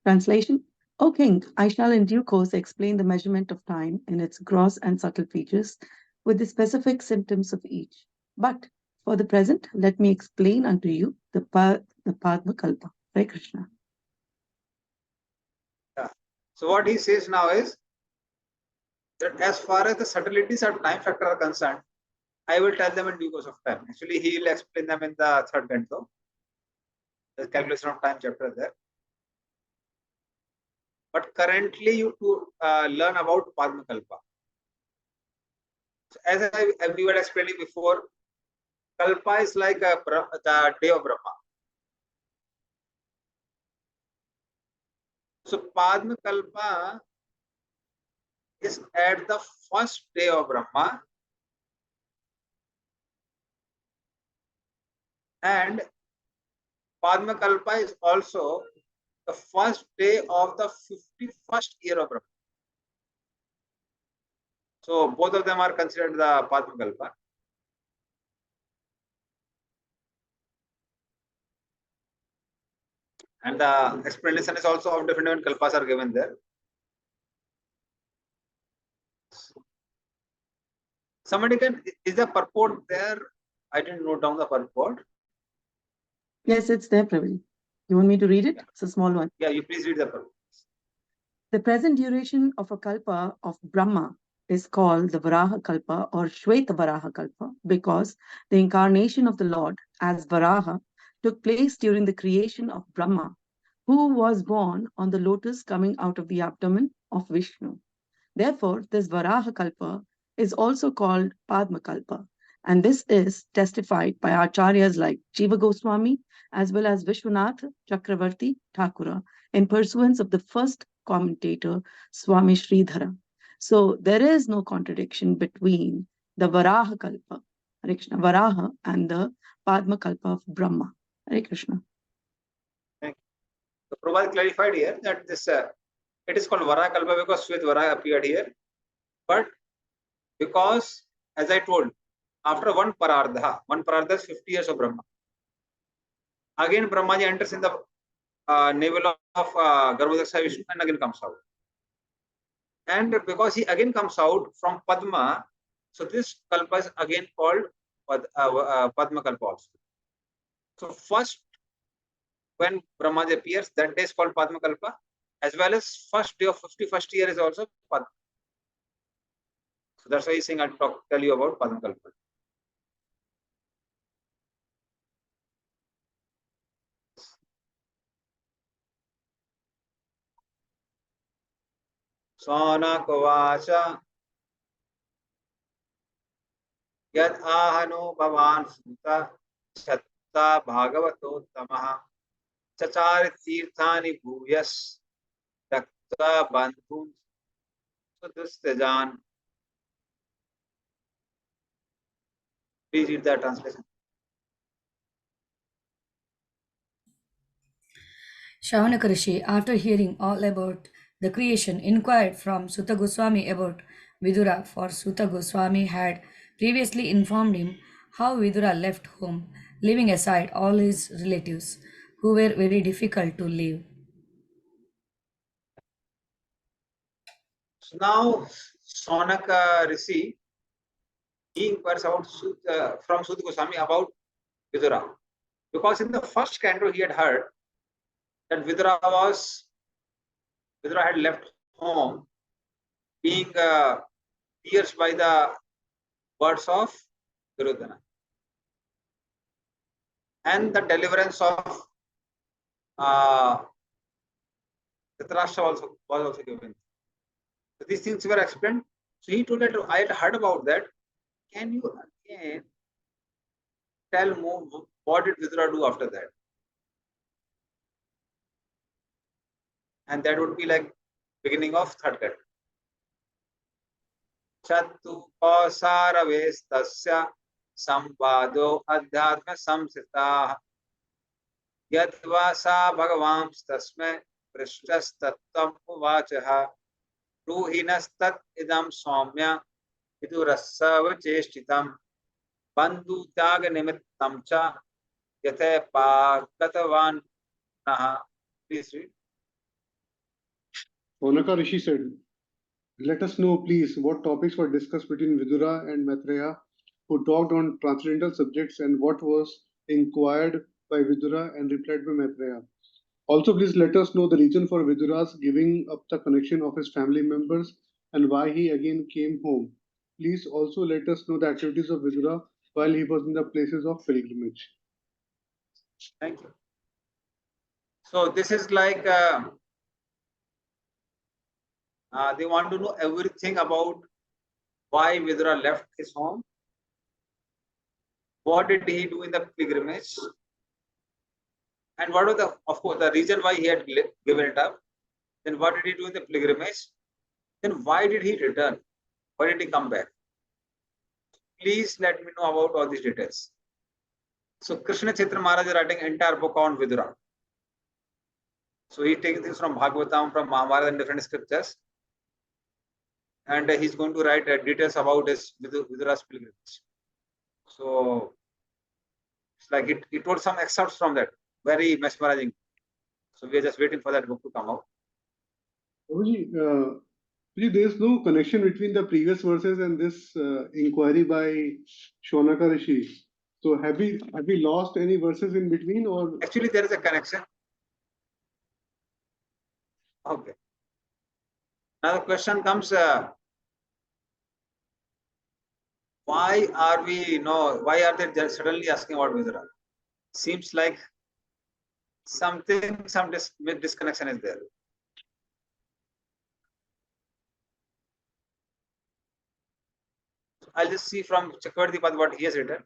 E: Translation. O king, I shall in due course explain the measurement of time in its gross and subtle features with the specific symptoms of each. But for the present, let me explain unto you the Padma Kalpa. Hare Krishna.
A: Yeah. So what he says now is that as far as the subtleties of time factor are concerned, I will tell them in due course of time. Actually, he will explain them in the third canto, the calculation of time chapter there. But currently, you to learn about Padma Kalpa. So as we were explaining before, Kalpa is like the day of Brahma. So Padma Kalpa is at the first day of Brahma, and Padma Kalpa is also the first day of the 51st year of Brahma. So both of them are considered the Padma Kalpa. And the explanation is also of different kalpas are given there. Somebody can, is the purport there? I didn't note down the purport.
E: Yes, it's there, Praveen. You want me to read it? It's a small one.
A: Yeah, you please read the purport.
E: The present duration of a kalpa of Brahma is called the Varaha Kalpa or Shweta Varaha Kalpa because the incarnation of the Lord as Varaha took place during the creation of Brahma, who was born on the lotus coming out of the abdomen of Vishnu. Therefore, this Varaha Kalpa is also called Padma Kalpa, and this is testified by acharyas like Jiva Goswami as well as Vishwanath Chakravarti Thakura in pursuance of the first commentator Swami Sridhara. So there is no contradiction between the Varaha Kalpa, Hare Krishna, Varaha, and the Padma Kalpa of Brahma. Hare Krishna.
A: Thank you. So Prabhupada clarified here that this it is called Varaha Kalpa because Shwet Varaha appeared here, but because, as I told, after one parardha is 50 years of Brahma. Again, Brahmaji enters in the navel of Garbhodaksa Vishnu and again comes out. And because he again comes out from Padma, so this Kalpa is again called Padma Kalpa also. So first, when Brahmaji appears, that day is called Padma Kalpa, as well as first day of 51st year is also Padma. So that's why he's saying I'll tell you about Padma Kalpa. Sonakvacha Yad ahano bhavan suta chatta bhagavato tamaha chachar tirthani bhuyas takta bandhun sudustejan. Please read the translation.
D: Shavanaka Rishi, after hearing all about the creation, inquired from Sutta Goswami about Vidura, for Sutta Goswami had previously informed him how Vidura left home, leaving aside all his relatives, who were very difficult to leave.
A: So now Sonaka Rishi, he inquires about from Sutta Goswami about Vidura, because in the first canto he had heard that Vidura had left home, being pierced by the words of Duryodhana, and the deliverance of Dhritarashtra was also given. So these things were explained. So he told that I had heard about that. Can you again tell more what did Vidura do after that? And that would be like beginning of third canto. Chattu pasaravestasya sambado adhyatma samsita yadvasa bhagavams tasme prishtastattam uvachaha ruhinastat idam soumya vidurasava cheshtitam bandhu tyaga nimittam cha yathe pagatavan naha. Please read.
B: Sonaka Rishi said, let us know, please, what topics were discussed between Vidura and Maitreya, who talked on transcendental subjects, and what was inquired by Vidura and replied by Maitreya. Also, please let us know the reason for Vidura's giving up the connection of his family members and why he again came home. Please also let us know the activities of Vidura while he was in the places of pilgrimage.
A: Thank you. So this is like they want to know everything about why Vidura left his home, what did he do in the pilgrimage, and what was the, of course, the reason why he had given it up. Then what did he do in the pilgrimage? Then why did he return? Why did he come back? Please let me know about all these details. So Krishna Chaitanya Maharaj is writing entire book on Vidura. So he takes things from Bhagavatam, from Mahabharata and different scriptures. And he's going to write details about his Vidura's pilgrimage. So it's like he told some excerpts from that, very mesmerizing. So we are just waiting for that book to come out.
B: Prabhuji, there is no connection between the previous verses and this inquiry by Shaunaka Rishi. So have we lost any verses in between, or
A: Actually, there is a connection. Okay. Now the question comes, why are they just suddenly asking about Vidura? Seems like some disconnection is there. I'll just see from Chakravarti Pad what he has written.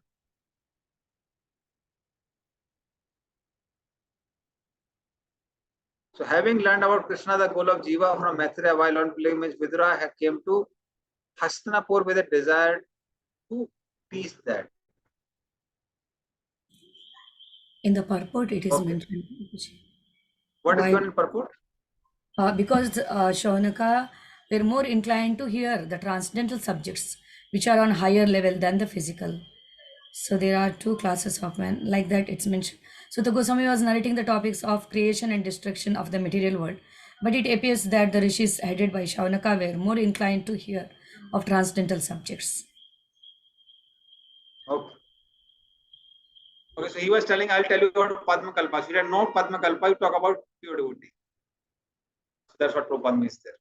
A: So having learned about Krishna, the goal of Jiva from Maitreya while on pilgrimage, Vidura came to Hastinapur with a desire to teach that.
G: In the purport, it is
A: Okay.
G: mentioned.
A: What is
G: Why?
A: given in purport?
G: Because Shaunaka were more inclined to hear the transcendental subjects, which are on higher level than the physical. So there are two classes of men, like that it's mentioned. So the Goswami was narrating the topics of creation and destruction of the material world, but it appears that the rishis headed by Shaunaka were more inclined to hear of transcendental subjects.
A: Okay. Okay, so he was telling, I'll tell you about Padma Kalpa. If you don't know Padma Kalpa, you talk about pure devotee. So that's what Prabhupada means there.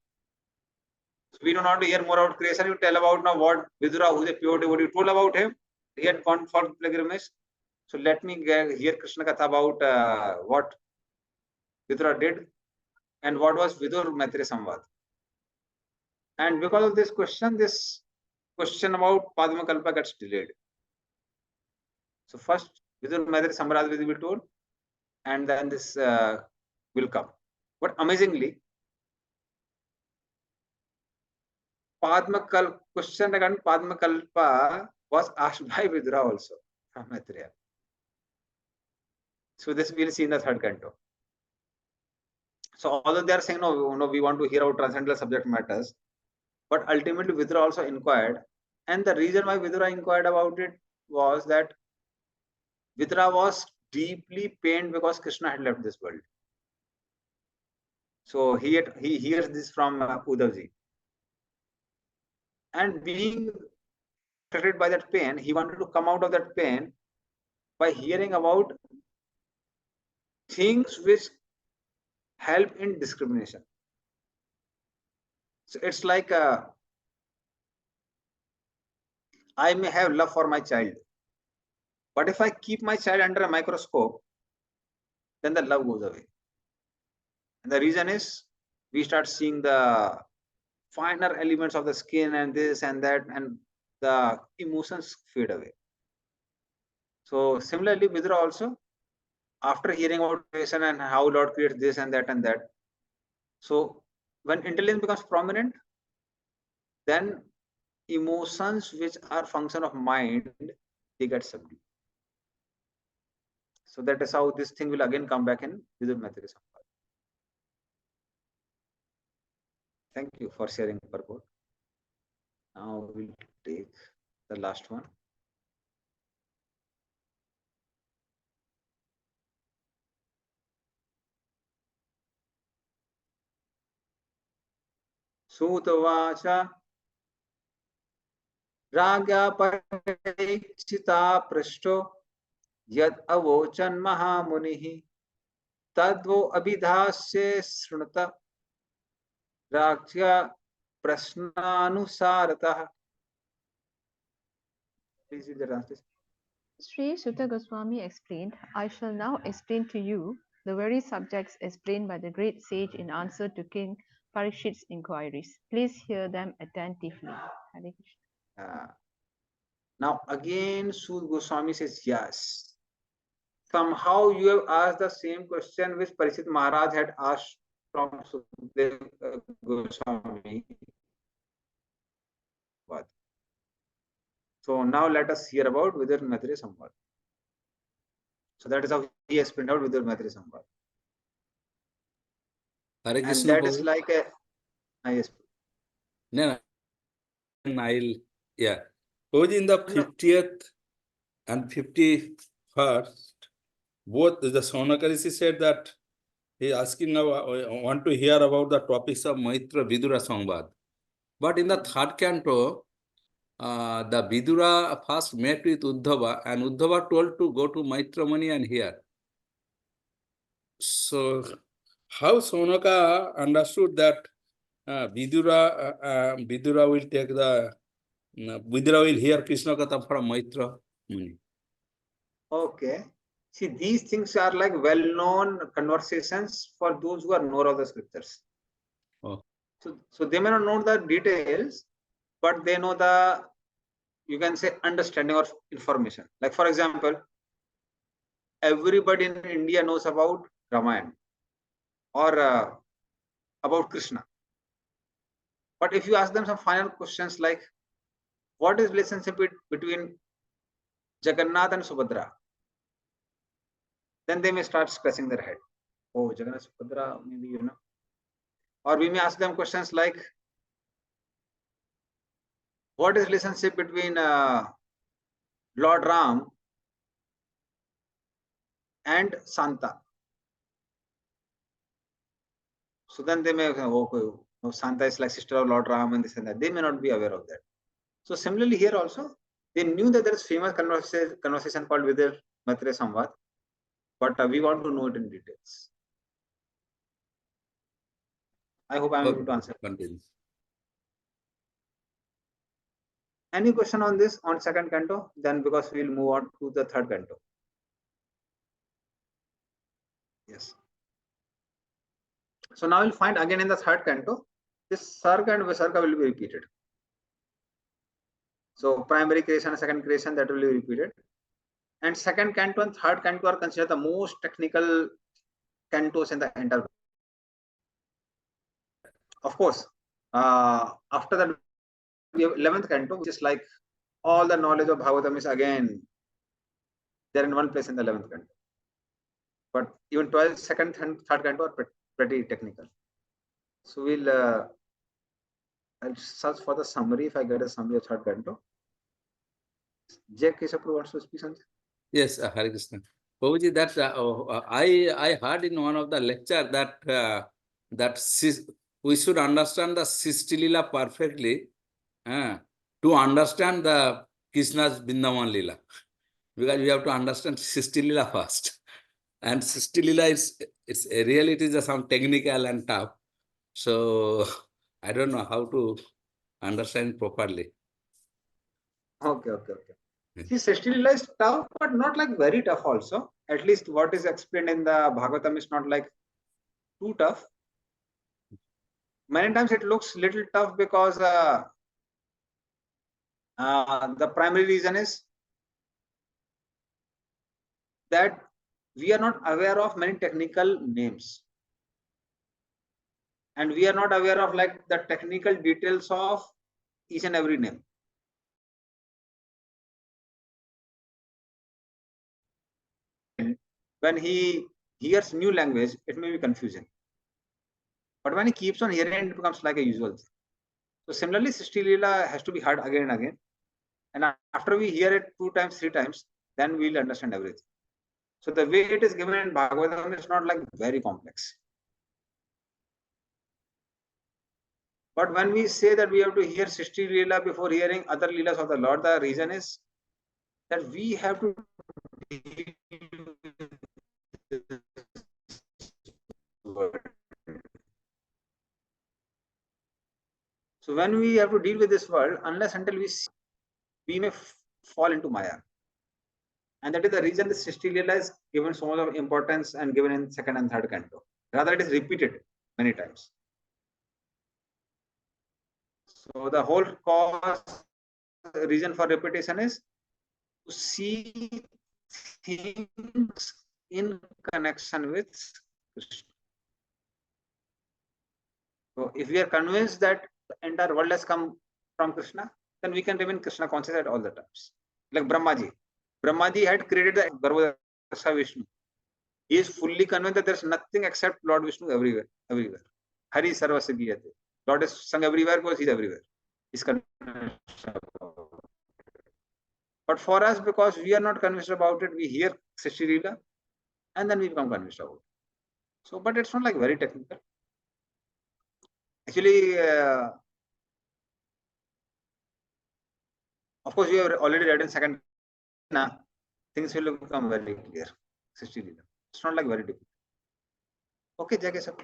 A: So we don't want to hear more about creation. You tell about now what Vidura, who is a pure devotee, told about him. He had gone for pilgrimage. So let me hear Krishna Katha about what Vidura did and what was Vidur Maitreya Samvad. And because of this question about Padma Kalpa gets delayed. So first Vidur Maitreya Samvad will be told, and then this will come. But amazingly, question regarding Padma Kalpa was asked by Vidura also from Maitreya. So this we'll see in the third canto. So although they are saying no, we want to hear about transcendental subject matters, but ultimately Vidura also inquired, and the reason why Vidura inquired about it was that Vidura was deeply pained because Krishna had left this world. So he hears this from Uddhavji, and being affected by that pain, he wanted to come out of that pain by hearing about things which help in discrimination. So it's like I may have love for my child, but if I keep my child under a microscope, then the love goes away. And the reason is we start seeing the finer elements of the skin and this and that, and the emotions fade away. So similarly, Vidura also, after hearing about creation and how Lord creates this and that and that, so when intelligence becomes prominent, then emotions which are function of mind, they get subdued. So that is how this thing will again come back in Vidur Maitreya Samvad. Thank you for sharing purport. Now we'll take the last one. Sutavacha Ragya Parikshita Prashto Yad Avochan Mahamunihi Tadvo Abhidhasya Srunata Ragya Prasnanusarata. Please read the translation.
F: Sri Sutta Goswami explained, I shall now explain to you the very subjects explained by the great sage in answer to King Parikshit's inquiries. Please hear them attentively. Hare Krishna.
A: Now again Sud Goswami says, yes. Somehow you have asked the same question which Parikshit Maharaj had asked from Sukhdev Goswami. So now let us hear about Vidur Maitreya Samvad. So that is how he explained out Vidur Maitreya Samvad.
C: Hare
A: And
C: Krishna,
A: that is
C: Prabhu.
A: like a yes.
C: No, I'll, yeah. Prabhuji, in the 50th and 51st, both the Shaunaka Rishi said that he asking want to hear about the topics of Maitra Vidura Sambad. But in the third canto, the Vidura first met with Uddhava, and Uddhava told to go to Maitra Muni and hear. So, how Sonaka understood that Vidura will take the Vidura will hear Krishna Katha from Maitra Muni?
A: Okay. See, these things are like well-known conversations for those who are knower of the scriptures.
C: Oh.
A: So they may not know the details, but they know the, you can say, understanding or information. Like for example, everybody in India knows about Ramayana or about Krishna. But if you ask them some final questions like, what is relationship between Jagannath and Subhadra? Then they may start scratching their head. Oh, Jagannath, Subhadra, maybe, you know. Or we may ask them questions like, what is relationship between Lord Ram and Santa? So then they may say, okay, no, Santa is like sister of Lord Ram and this and that. They may not be aware of that. So similarly here also, they knew that there is famous conversation called Vidya Maitre Samvad, but we want to know it in details. I hope I am able to answer.
C: Continue.
A: Any question on this, on second canto? Then because we will move on to the third canto. Yes. So now we'll find again in the third canto, this Sarga and Visarga will be repeated. So primary creation and second creation, that will be repeated. And second canto and third canto are considered the most technical cantos in the entire. Of course, after that, we have 11th canto, which is like all the knowledge of Bhagavatam is again there in one place in the 11th canto. But even 12th, second, and third canto are pretty technical. So we'll I'll search for the summary if I get a summary of third canto. Jay Kesapur wants to speak something.
C: Yes, Hare Krishna. Prabhuji, that I heard in one of the lecture that we should understand the Srishti Leela perfectly to understand the Krishna's Vrindavan Leela. Because we have to understand Srishti Leela first. And Srishti Leela it's really it is some technical and tough. So I don't know how to understand properly.
A: Okay. See, Srishti Leela is tough, but not like very tough also. At least what is explained in the Bhagavatam is not like too tough. Many times it looks little tough because the primary reason is that we are not aware of many technical names. And we are not aware of like the technical details of each and every name. When he hears new language, it may be confusing. But when he keeps on hearing it, becomes like a usual thing. So similarly, Srishti Leela has to be heard again and again. And after we hear it 2 times, 3 times, then we'll understand everything. So the way it is given in Bhagavatam is not like very complex. But when we say that we have to hear Srishti Leela before hearing other Leelas of the Lord, the reason is that we have to So when we have to deal with this world, unless until we see, we may fall into Maya. And that is the reason the Srishti Leela is given so much of importance and given in second and third canto. Rather, it is repeated many times. So the whole reason for repetition is to see things in connection with Krishna. So if we are convinced that the entire world has come from Krishna, then we can remain Krishna conscious at all the times. Like Brahmaji. Brahmaji had created the Garvadasa Vishnu. He is fully convinced that there is nothing except Lord Vishnu everywhere. Hari Sarvasya Giyate. Lord is sung everywhere because he is everywhere. But for us, because we are not convinced about it, we hear Srishti Leela and then we become convinced about it. So, but it's not like very technical. Actually, of course, you have already read in second. Now, things will become very clear. 60 Leela. It's not like very difficult. Okay, Jagge sir.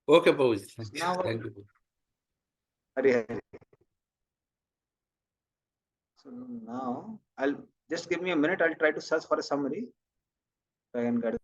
C: Okay, Prabhuji.
A: Now,
C: Thank you.
A: Hari Hari. So now I'll just give me a minute. I'll try to search for a summary. So I can get.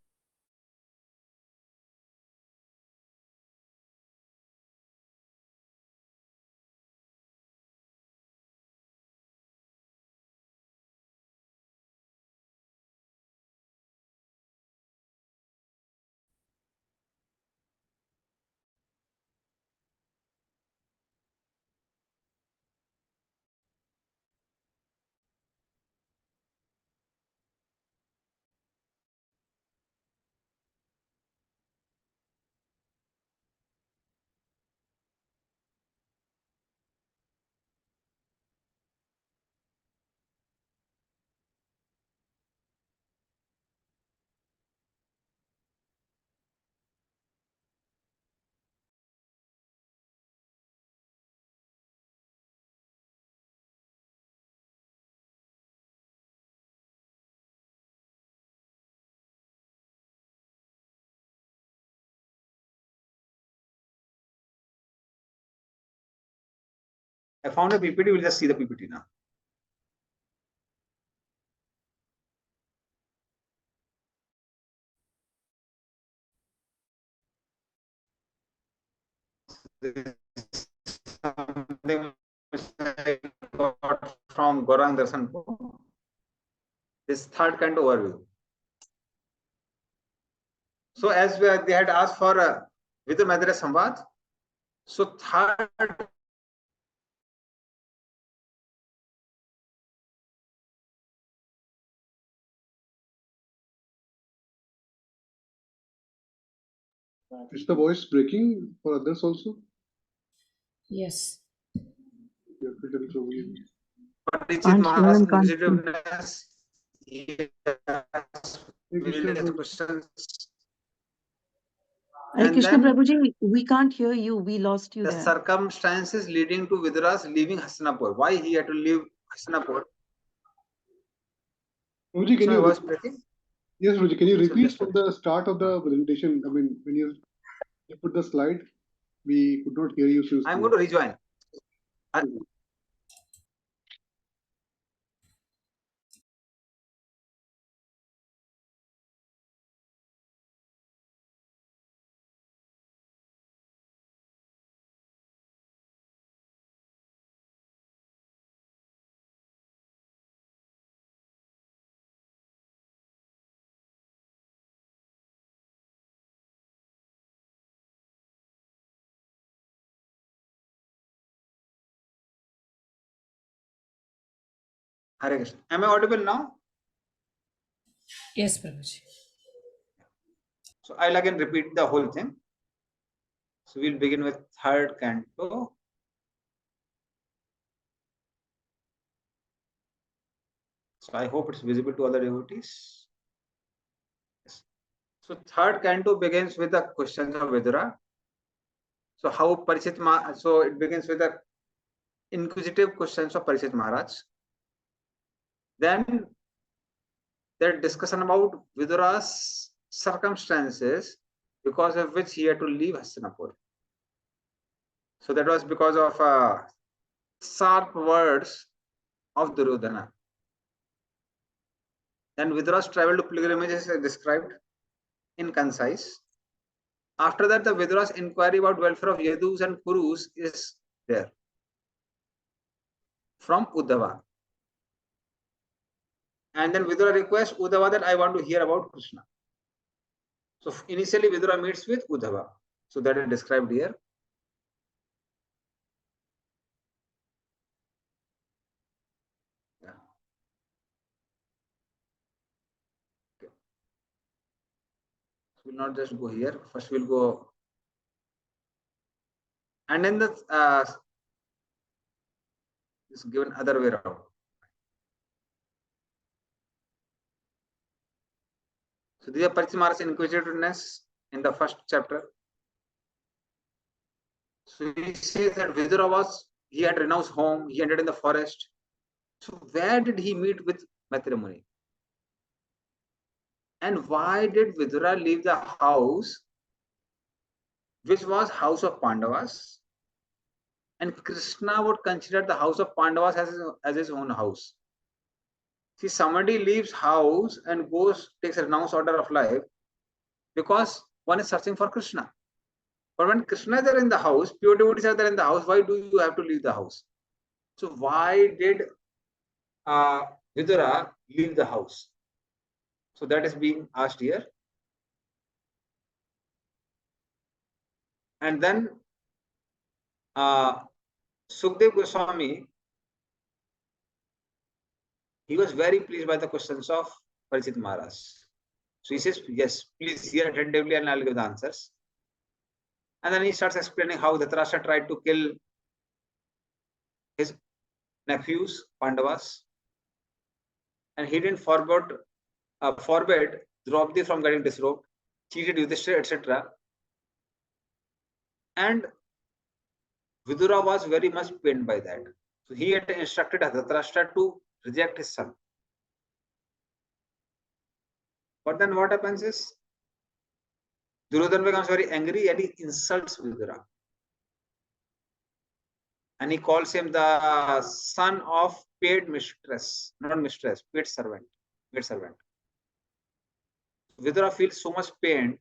A: I found a PPT. We'll just see the PPT now. Something which I got from Gaurang Darshan. This third kind of overview. So as they had asked for Vidur Madhurya Samvad, so third
B: Is the voice breaking for others also?
G: Yes.
B: Yeah, filter is over here.
A: Parichet
E: Can't hear
A: Maharaj
E: him, can't see.
A: inquisitiveness.
B: Hey, Krishna,
A: Various
B: Prabhu.
A: questions.
E: Hare
A: And
E: Krishna
A: then
E: Prabhuji, we can't hear you. We lost you
A: the
E: there.
A: circumstances leading to Vidura's leaving Hastinapur. Why he had to leave Hastinapur?
B: Prabhuji, can
A: So I
B: you
A: was breaking.
B: yes, Prabhuji, can you
A: So
B: repeat
A: just
B: from the start of the presentation? I mean, when you put the slide, we could not hear you since.
A: I'm going to rejoin. Hare Krishna. Am I audible now?
G: Yes, Prabhuji.
A: So I'll again repeat the whole thing. So we'll begin with third canto. So I hope it's visible to other devotees. Yes. So third canto begins with the questions of Vidura. So how Parichet so it begins with the inquisitive questions of Parichet Maharaj. Then their discussion about Vidura's circumstances because of which he had to leave Hastinapur. So that was because of sharp words of Duryodhana. Then Vidura's travel to pilgrimages is described in concise. After that, the Vidura's inquiry about welfare of Yadus and Kurus is there from Uddhava. And then Vidura requests Uddhava that I want to hear about Krishna. So initially Vidura meets with Uddhava. So that is described here. Yeah. Okay. So we'll not just go here. First we'll go. And then the is given other way around. So these are Parikshit Maharaj's inquisitiveness in the first chapter. So he says that Vidura he had renounced home, he entered in the forest. So where did he meet with Maitreya Muni? And why did Vidura leave the house, which was house of Pandavas? And Krishna would consider the house of Pandavas as his own house. See, somebody leaves house and takes a renounced order of life because one is searching for Krishna. But when Krishna is there in the house, pure devotees are there in the house, why do you have to leave the house? So why did Vidura leave the house? So that is being asked here. And then Sukdev Goswami, he was very pleased by the questions of Parikshit Maharaj. So he says, yes, please hear attentively and I'll give the answers. And then he starts explaining how Dhritarashtra tried to kill his nephews, Pandavas. And he didn't forbid Draupadi from getting disrobed, cheated Yudhishthira, etc. And Vidura was very much pained by that. So he had instructed Dhritarashtra to reject his son. But then what happens is, Duryodhana becomes very angry and he insults Vidura. And he calls him the son of paid mistress, not mistress, paid servant. Vidura feels so much pain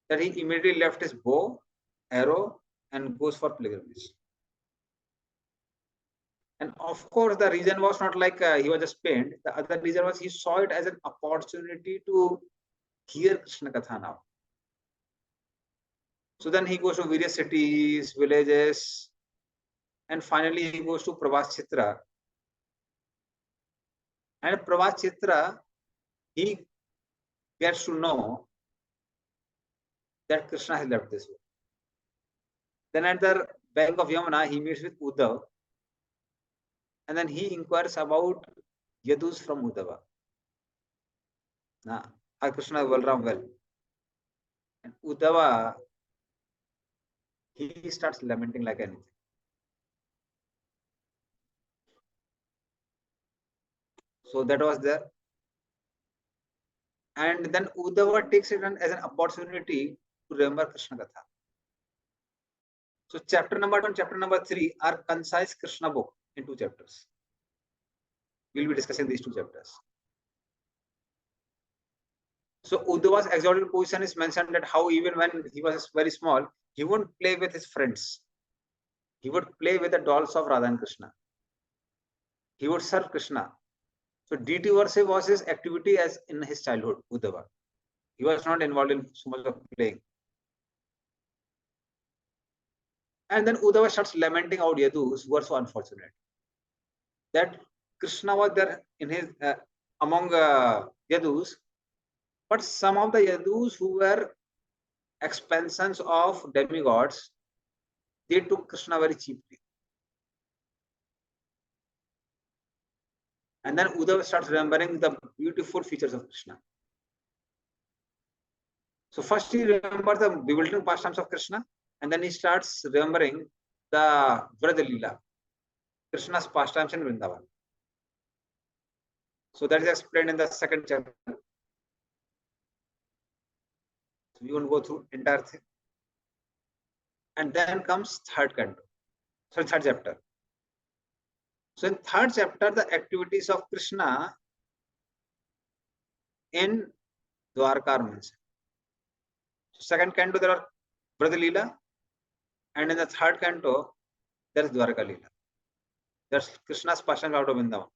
A: that he immediately left his bow, arrow, and goes for pilgrimage. And of course, the reason was not like he was just pained. The other reason was he saw it as an opportunity to hear Krishna Katha now. So then he goes to various cities, villages, and finally he goes to Pravas Chitra. And Pravas Chitra, he gets to know that Krishna has left this world. Then at the bank of Yamuna, he meets with Uddhav. And then he inquires about Yadus from Uddhava. How Krishna Balram well. And Uddhava, he starts lamenting like anything. So that was there. And then Uddhava takes it as an opportunity to remember Krishna Katha. So chapter number 2 and chapter number 3 are concise Krishna book in 2 chapters. We'll be discussing these 2 chapters. So Uddhava's exalted position is mentioned that how even when he was very small, he wouldn't play with his friends. He would play with the dolls of Radha and Krishna. He would serve Krishna. So deity worship was his activity as in his childhood, Uddhava. He was not involved in so much of playing. And then Uddhava starts lamenting out Yadus who were so unfortunate. That Krishna was there in his among Yadus, but some of the Yadus who were expansions of demigods, they took Krishna very cheaply. And then Uddhava starts remembering the beautiful features of Krishna. So first he remembers the bewildering pastimes of Krishna, and then he starts remembering the Vrada Leela, Krishna's pastimes in Vrindavan. So that is explained in the 2nd chapter. So we won't go through entire thing. And then comes 3rd canto. So 3rd chapter. So in 3rd chapter, the activities of Krishna in Dwarka are mentioned. So 2nd canto there are Vrada Leela, and in the 3rd canto there is Dwarka Leela. There's Krishna's passion out of Vrindavan.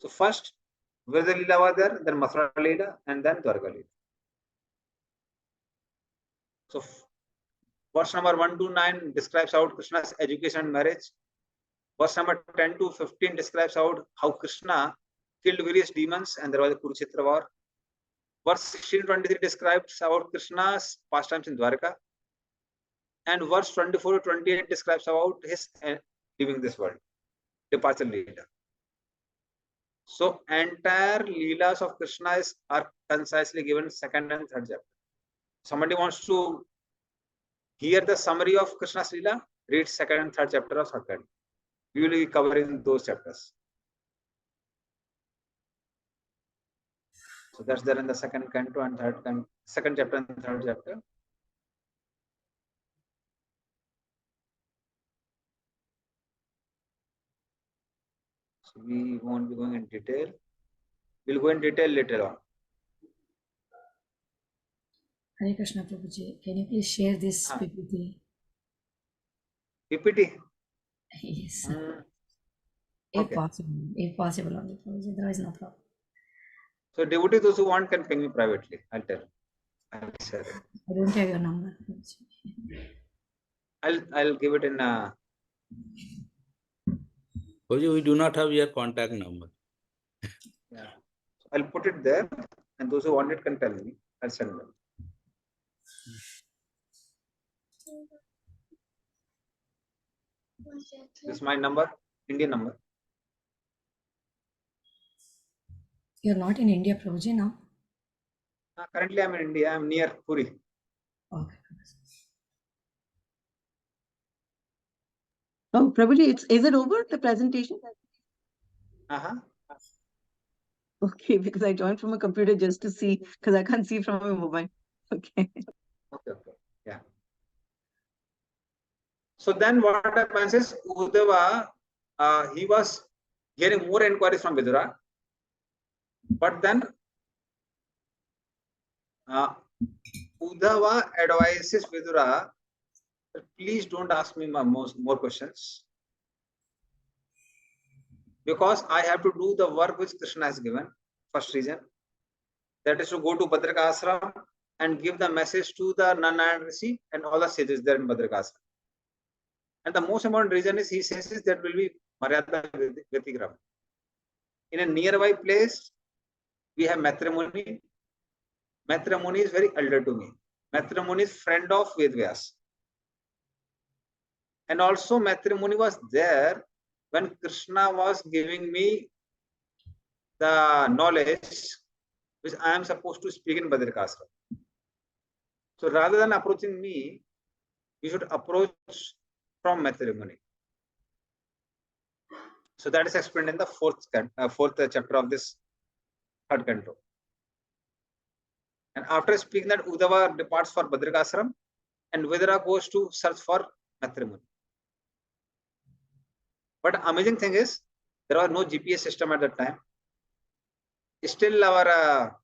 A: So first Vrada Leela was there, then Mathura Leela, and then Dwarka Leela. So verse number 1 to 9 describes out Krishna's education and marriage. Verse number 10 to 15 describes out how Krishna killed various demons and there was a Kurukshetra war. Verse 16 to 23 describes about Krishna's pastimes in Dwarka. And verse 24 to 28 describes about his leaving this world, departure Leela. So entire Leelas of Krishna are concisely given second and third chapter. Somebody wants to hear the summary of Krishna's Leela, read second and third chapter of Third Canto. We will be covering those chapters. So that's there in the second canto and third canto, second chapter and third chapter. So we won't be going in detail. We'll go in detail later on.
G: Hare Krishna Prabhuji, can you please share this PPT?
A: PPT?
G: Yes.
A: Okay.
G: If possible only, Prabhuji, otherwise no problem.
A: So devotees, those who want can ping me privately. I'll tell. I'll share it.
G: I don't have your number.
A: I'll give it in.
C: Prabhuji, we do not have your contact number.
A: Yeah. So I'll put it there, and those who want it can tell me. I'll send them. This is my number, Indian number.
G: You're not in India, Prabhuji, now?
A: Currently, I'm in India. I'm near Puri.
G: Okay.
E: Oh, Prabhuji, is it over, the presentation? Okay, because I joined from a computer just to see, because I can't see from my mobile. Okay.
A: Okay. Yeah. So then what happens is Uddhava, he was hearing more inquiries from Vidura, but then Uddhava advises Vidura, please don't ask me more questions, because I have to do the work which Krishna has given. First reason, that is to go to Bhadraka Ashram and give the message to the Narayan Rishi and all the sages there in Bhadraka Ashram. And the most important reason is, he says, is that will be Maryada Vyatigram. In a nearby place, we have Maitra Muni. Maitra Muni is very elder to me. Maitra Muni is friend of Vedvyas. And also Maitra Muni was there when Krishna was giving me the knowledge which I am supposed to speak in Bhadraka Ashram. So rather than approaching me, you should approach from Maitra Muni. So that is explained in the fourth chapter of this third canto. And after speaking that, Uddhava departs for Bhadraka Ashram and Vidura goes to search for Maitra Muni. But amazing thing is, there was no GPS system at that time. Still our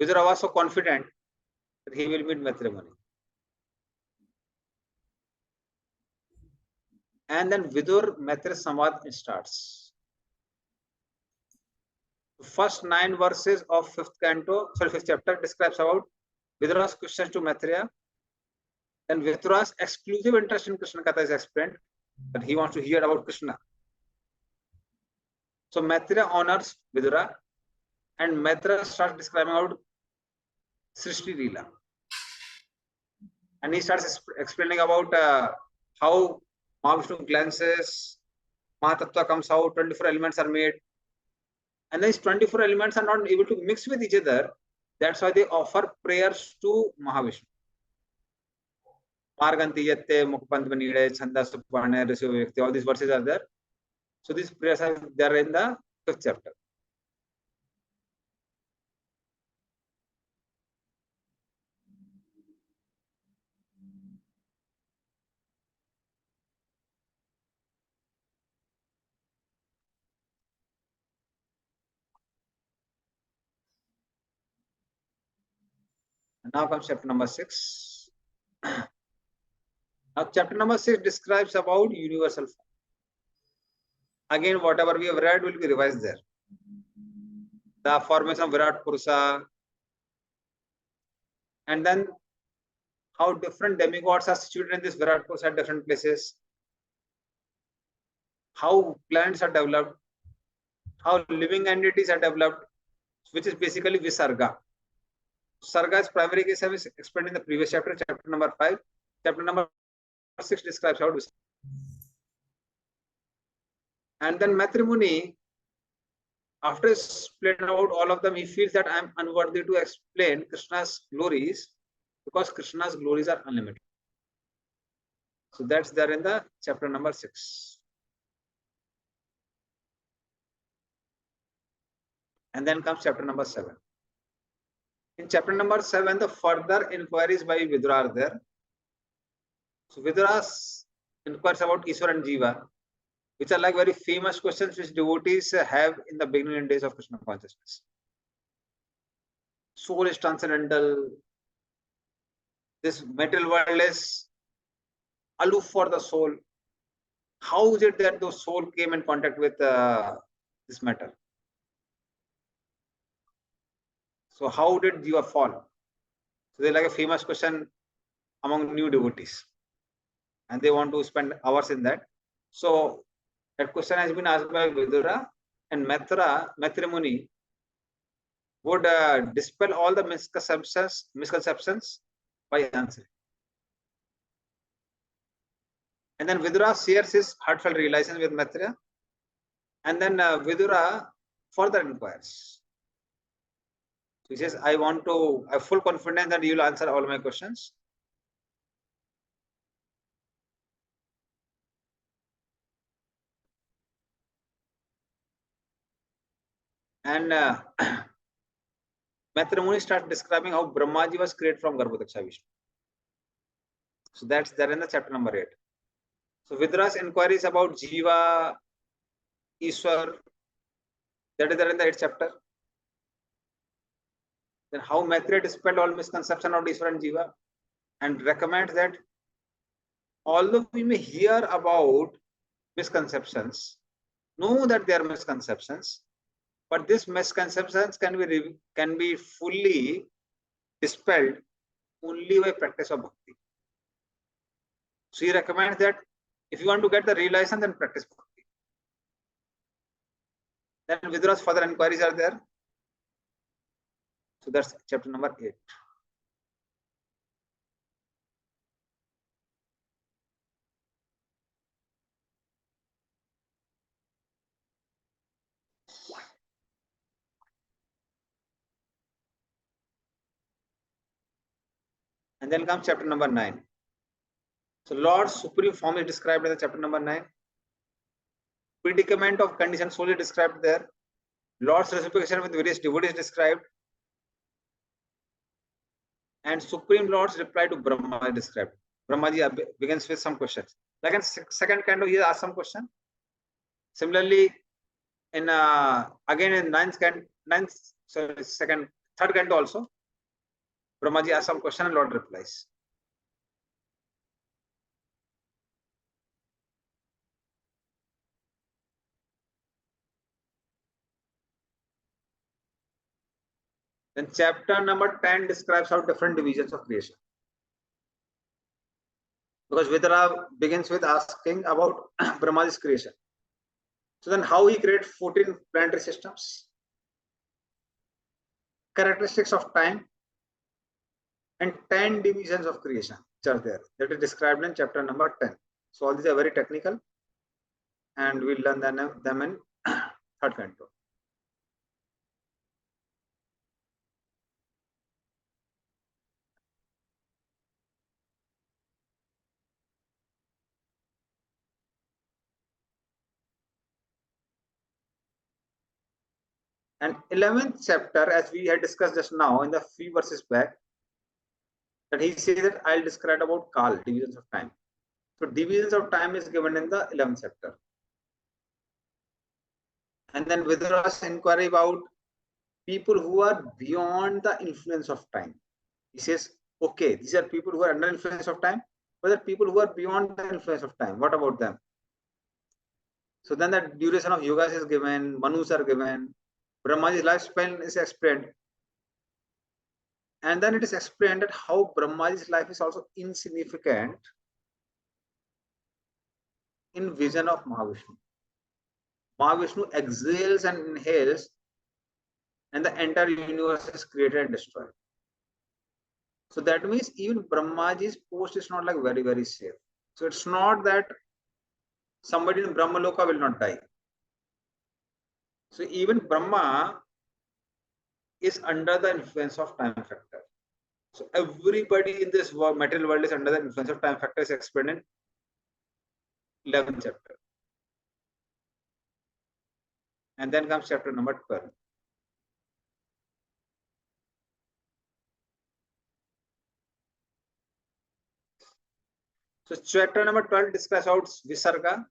A: Vidura was so confident that he will meet Maitra Muni. And then Vidur Maitra Samvad starts. First 9 verses of fifth chapter describes about Vidura's questions to Maitreya. Then Vidura's exclusive interest in Krishna Katha is explained, that he wants to hear about Krishna. So Maitreya honors Vidura, and Maitreya starts describing about Srishti Leela. And he starts explaining about how Mahavishnu glances, Mahatattva comes out, 24 elements are made. And these 24 elements are not able to mix with each other. That's why they offer prayers to Mahavishnu. Marganti yatte, Mukpantvanide, Chanda Supane, Rishu, all these verses are there. So these prayers are there in the 5th chapter. Now comes chapter number 6. Now chapter number 6 describes about universal form. Again, whatever we have read will be revised there. The formation of Virat Purusha, and then how different demigods are situated in this Virat Purusha at different places, how planets are developed, how living entities are developed, which is basically Visarga. Sarga's primary case I was explained in the previous chapter, chapter number 5. Chapter number 6 describes how Visarga. And then Maitra Muni, after explaining about all of them, he feels that I am unworthy to explain Krishna's glories because Krishna's glories are unlimited. So that's there in the chapter number 6. And then comes chapter number 7. In chapter number 7, the further inquiries by Vidura are there. So Vidura inquires about Ishwar and Jiva, which are like very famous questions which devotees have in the beginning days of Krishna consciousness. Soul is transcendental. This material world is aloof for the soul. How is it that the soul came in contact with this matter? So how did Jiva fall? So they're like a famous question among new devotees. And they want to spend hours in that. So that question has been asked by Vidura, and Maitreya Muni would dispel all the misconceptions by answering. And then Vidura shares his heartfelt realization with Maitreya, and then Vidura further inquires. So he says, I have full confidence that you will answer all my questions. And Maitreya Muni starts describing how Brahmaji was created from Garbhodaksha Vishnu. So that's there in the chapter number 8. So Vidura's inquiries about Jiva, Ishwar, that is there in the 8th chapter. Then how Maitreya dispelled all misconception of Ishwar and Jiva and recommends that although we may hear about misconceptions, know that they are misconceptions, but these misconceptions can be fully dispelled only by practice of bhakti. So he recommends that if you want to get the realization, then practice bhakti. Then Vidura's further inquiries are there. So that's chapter number 8. And then comes chapter number 9. So Lord's supreme form is described in the chapter number 9. Predicament of conditioned soul is described there. Lord's reciprocation with various devotees is described. And Supreme Lord's reply to Brahma is described. Brahmaji begins with some questions. Like in second canto, he asks some question. Similarly, in again in third canto also, Brahmaji asks some question and Lord replies. Then chapter number 10 describes how different divisions of creation. Because Vidura begins with asking about Brahmaji's creation. So then how he created 14 planetary systems, characteristics of time, and 10 divisions of creation which are there. That is described in chapter number 10. So all these are very technical and we'll learn them in third canto. And 11th chapter, as we had discussed just now in the few verses back, that he says that I'll describe about Kal, divisions of time. So divisions of time is given in the 11th chapter. And then Vidura's inquiry about people who are beyond the influence of time. He says, okay, these are people who are under influence of time, but the people who are beyond the influence of time, what about them? So then the duration of yogas is given, manus are given, Brahmaji's lifespan is explained. And then it is explained that how Brahmaji's life is also insignificant in vision of Mahavishnu. Mahavishnu exhales and inhales, and the entire universe is created and destroyed. So that means even Brahmaji's post is not like very, very safe. So it's not that somebody in Brahmaloka will not die. So even Brahma is under the influence of time factor. So everybody in this world, material world is under the influence of time factor, is explained in 11th chapter. And then comes chapter number 12. So chapter number 12 describes out Visarga.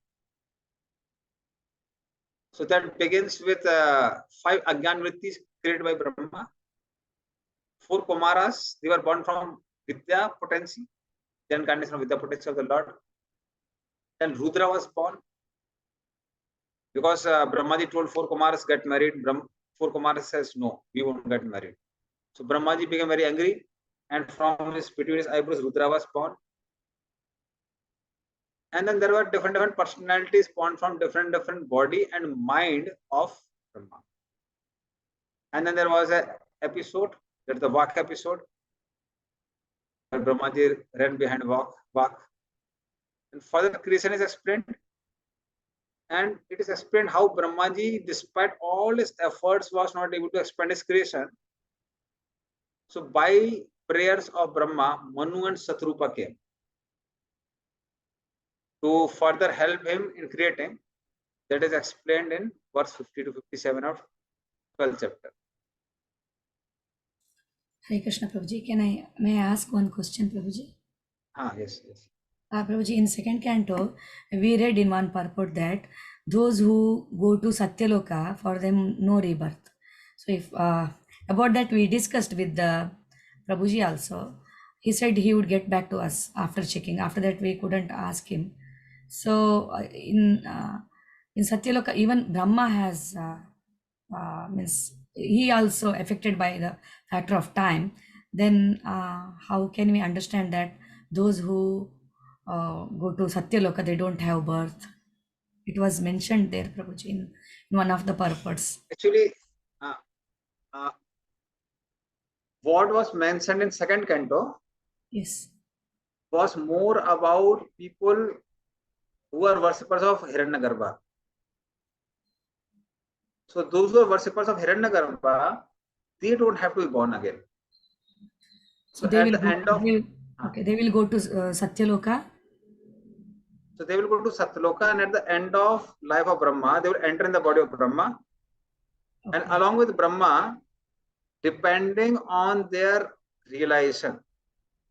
A: So that begins with 5 Agyan Vrittis created by Brahma. 4 Kumaras, they were born from Vidya potency, the incarnation of Vidya potency of the Lord. Then Rudra was born because Brahmaji told 4 Kumaras get married. 4 Kumaras says no, we won't get married. So Brahmaji became very angry, and from between his eyebrows Rudra was born. And then there were different personalities born from different body and mind of Brahma. And then there was an episode, that's the Vak episode, where Brahmaji ran behind Vak. And further creation is explained. And it is explained how Brahmaji, despite all his efforts, was not able to expand his creation. So by prayers of Brahma, Manu and Satrupa came to further help him in creating. That is explained in verse 50 to 57 of 12th chapter.
G: Hare Krishna, Prabhuji. May I ask one question, Prabhuji?
A: Yes.
G: Prabhuji, in second canto, we read in one purport that those who go to Satyaloka, for them no rebirth. So if about that we discussed with the Prabhuji also. He said he would get back to us after checking. After that we couldn't ask him. So in Satyaloka, even Brahma has means he also affected by the factor of time. Then how can we understand that those who go to Satyaloka, they don't have birth? It was mentioned there, Prabhuji, in one of the purports.
A: Actually, what was mentioned in second canto,
G: yes,
A: was more about people who are worshippers of Hiranyagarbha. So those who are worshippers of Hiranyagarbha, they don't have to be born again. So
G: they
A: at
G: will
A: the
G: go,
A: end of
G: they will go to Satyaloka.
A: So they will go to Satyaloka, and at the end of life of Brahma, they will enter in the body of Brahma. Okay. And along with Brahma, depending on their realization,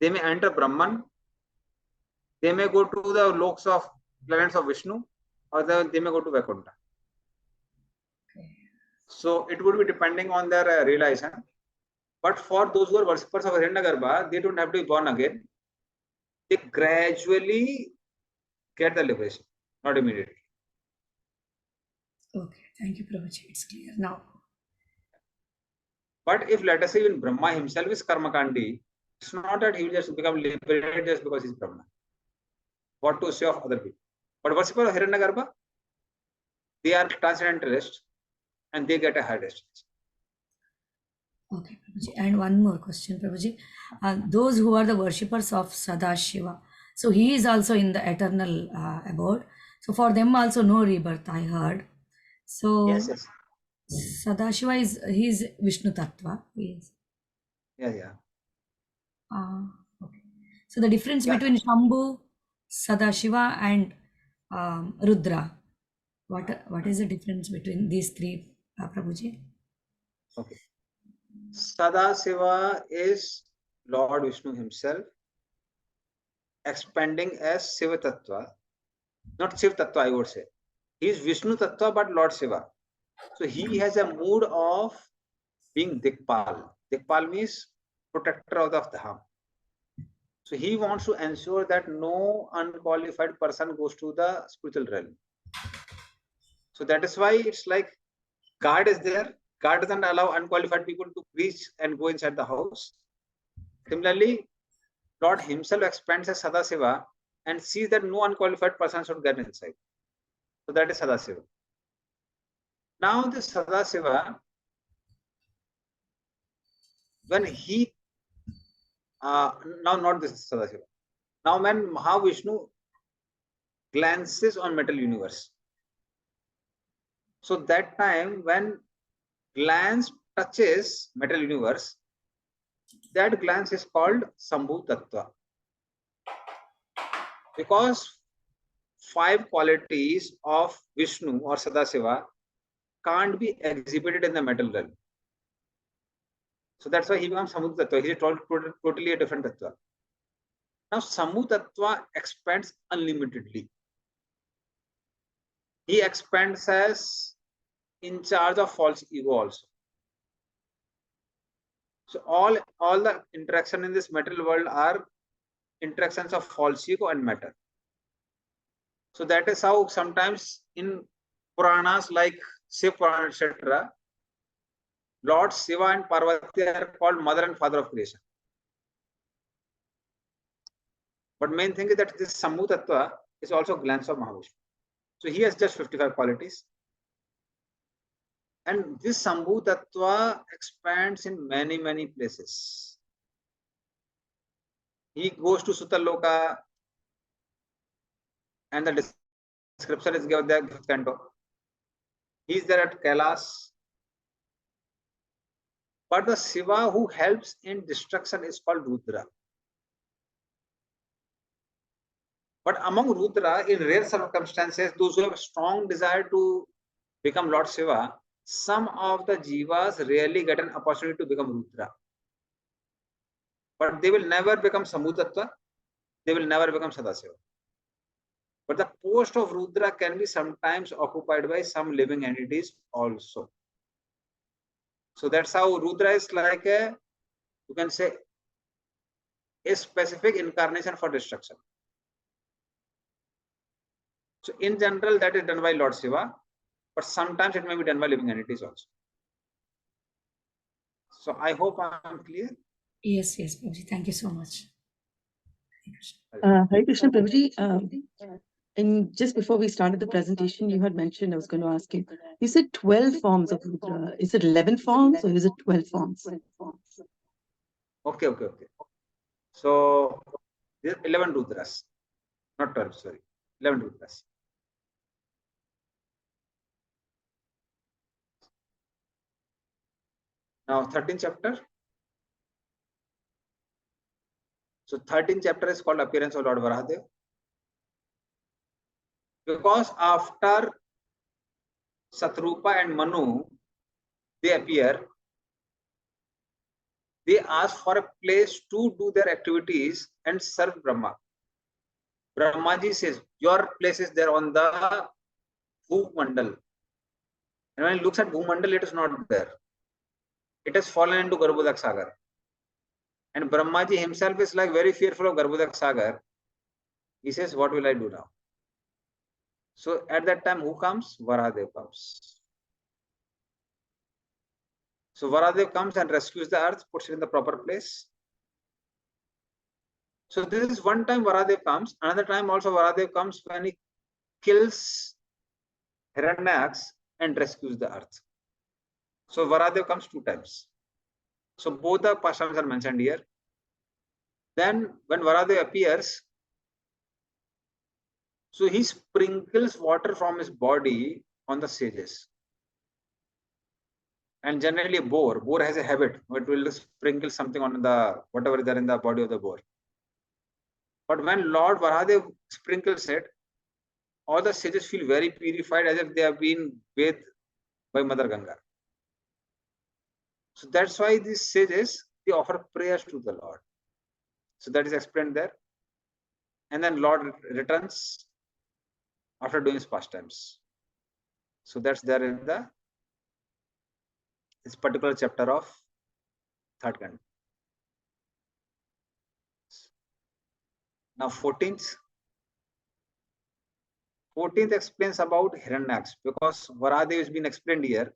A: they may enter Brahman, they may go to the loks of planets of Vishnu, or they may go to Vaikuntha. Okay. So it would be depending on their realization. But for those who are worshippers of Hiranyagarbha, they don't have to be born again. They gradually get the liberation, not immediately.
G: Okay, thank you, Prabhuji. It's clear now.
A: But if, let us say, even Brahma himself is Karmakandi, it's not that he will just become liberated just because he's Brahma. What to say of other people? But worshippers of Hiranyagarbha, they are transcendentalists and they get a higher destination.
G: Okay, Prabhuji. And one more question, Prabhuji. Those who are the worshippers of Sadashiva, so he is also in the eternal abode. So for them also no rebirth, I heard. So
A: yes.
G: Sadashiva he is Vishnu Tattva. Yes.
A: Yeah.
G: Okay. So the difference between Shambhu, Sadashiva, and Rudra. What is the difference between these three, Prabhuji?
A: Okay. Sadashiva is Lord Vishnu himself expanding as Shiva Tattva. Not Shiva Tattva, I would say. He is Vishnu Tattva, but Lord Shiva. So he has a mood of being Dikpal. Dikpal means protector of the Dham. So he wants to ensure that no unqualified person goes to the spiritual realm. So that is why it's like guard is there. Guard doesn't allow unqualified people to reach and go inside the house. Similarly, Lord himself expands as Sadashiva and sees that no unqualified person should get inside. So that is Sadashiva. Now this Sadashiva, when he now not this Sadashiva. Now when Mahavishnu glances on material universe, So that time when glance touches material universe, that glance is called Sambhu Tattva. Because 5 qualities of Vishnu or Sadasiva can't be exhibited in the metal realm. So that's why he becomes Sambhu Tattva. He is totally a different Tattva. Now Sambhu Tattva expands unlimitedly. He expands as in charge of false ego also. So all the interaction in this material world are interactions of false ego and matter. So that is how sometimes in Puranas like Shiv Purana, etc., Lord Shiva and Parvati are called mother and father of creation. But main thing is that this Sambhu Tattva is also glance of Mahavishnu. So he has just 55 qualities. And this Sambhu Tattva expands in many, many places. He goes to Sutaloka, and the description is given there in 5th canto. He is there at Kailas. But the Shiva who helps in destruction is called Rudra. But among Rudra, in rare circumstances, those who have a strong desire to become Lord Shiva, some of the Jivas rarely get an opportunity to become Rudra. But they will never become Sambhu Tattva, they will never become Sadasiva. But the post of Rudra can be sometimes occupied by some living entities also. So that's how Rudra is like a, you can say, a specific incarnation for destruction. So in general, that is done by Lord Shiva, but sometimes it may be done by living entities also. So I hope I am clear.
G: Yes, yes, Prabhuji. Thank you so much.
E: Hare Krishna, Prabhuji, and just before we started the presentation, you had mentioned, I was going to ask you, you said 12 forms of Rudra. Is it 11 forms or is it 12 forms?
A: Okay. So there are 11 Rudras, not 12, sorry, 11 Rudras. Now 13th chapter. So 13th chapter is called Appearance of Lord Varahadev. Because after Satrupa and Manu, they appear, they ask for a place to do their activities and serve Brahma. Brahmaji says, your place is there on the Bhumandal. And when he looks at Bhumandal, it is not there. It has fallen into Garbhodak Sagar. And Brahmaji himself is like very fearful of Garbhodak Sagar. He says, what will I do now? So at that time, who comes? Varahadev comes. So Varahadev comes and rescues the earth, puts it in the proper place. So this is one time Varahadev comes. Another time also Varahadev comes when he kills Hiranyaks and rescues the earth. So Varahadev comes 2 times. So both the pastimes are mentioned here. Then when Varahadev appears, so he sprinkles water from his body on the sages. And generally a boar has a habit, it will sprinkle something on the whatever is there in the body of the boar. But when Lord Varahadev sprinkles it, all the sages feel very purified as if they have been bathed by Mother Ganga. So that's why these sages, they offer prayers to the Lord. So that is explained there. And then Lord returns after doing his pastimes. So that's there in this particular chapter of 3rd canto. Now 14th explains about Hiranyaks, because Varahadev has been explained here.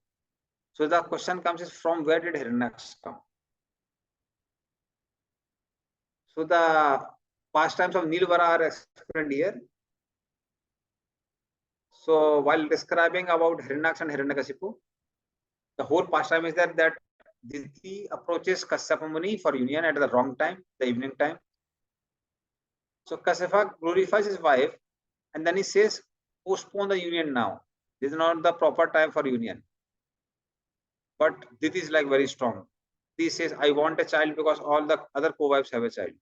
A: So the question comes is, from where did Hiranyaks come? So the pastimes of Nilvara are explained here. So while describing about Hiranyaks and Hiranyakasipu, the whole pastime is that Diti approaches Kasyapa Muni for union at the wrong time, the evening time. So Kasyapa glorifies his wife and then he says, postpone the union now. This is not the proper time for union. But Diti is like very strong. He says, I want a child because all the other co-wives have a child.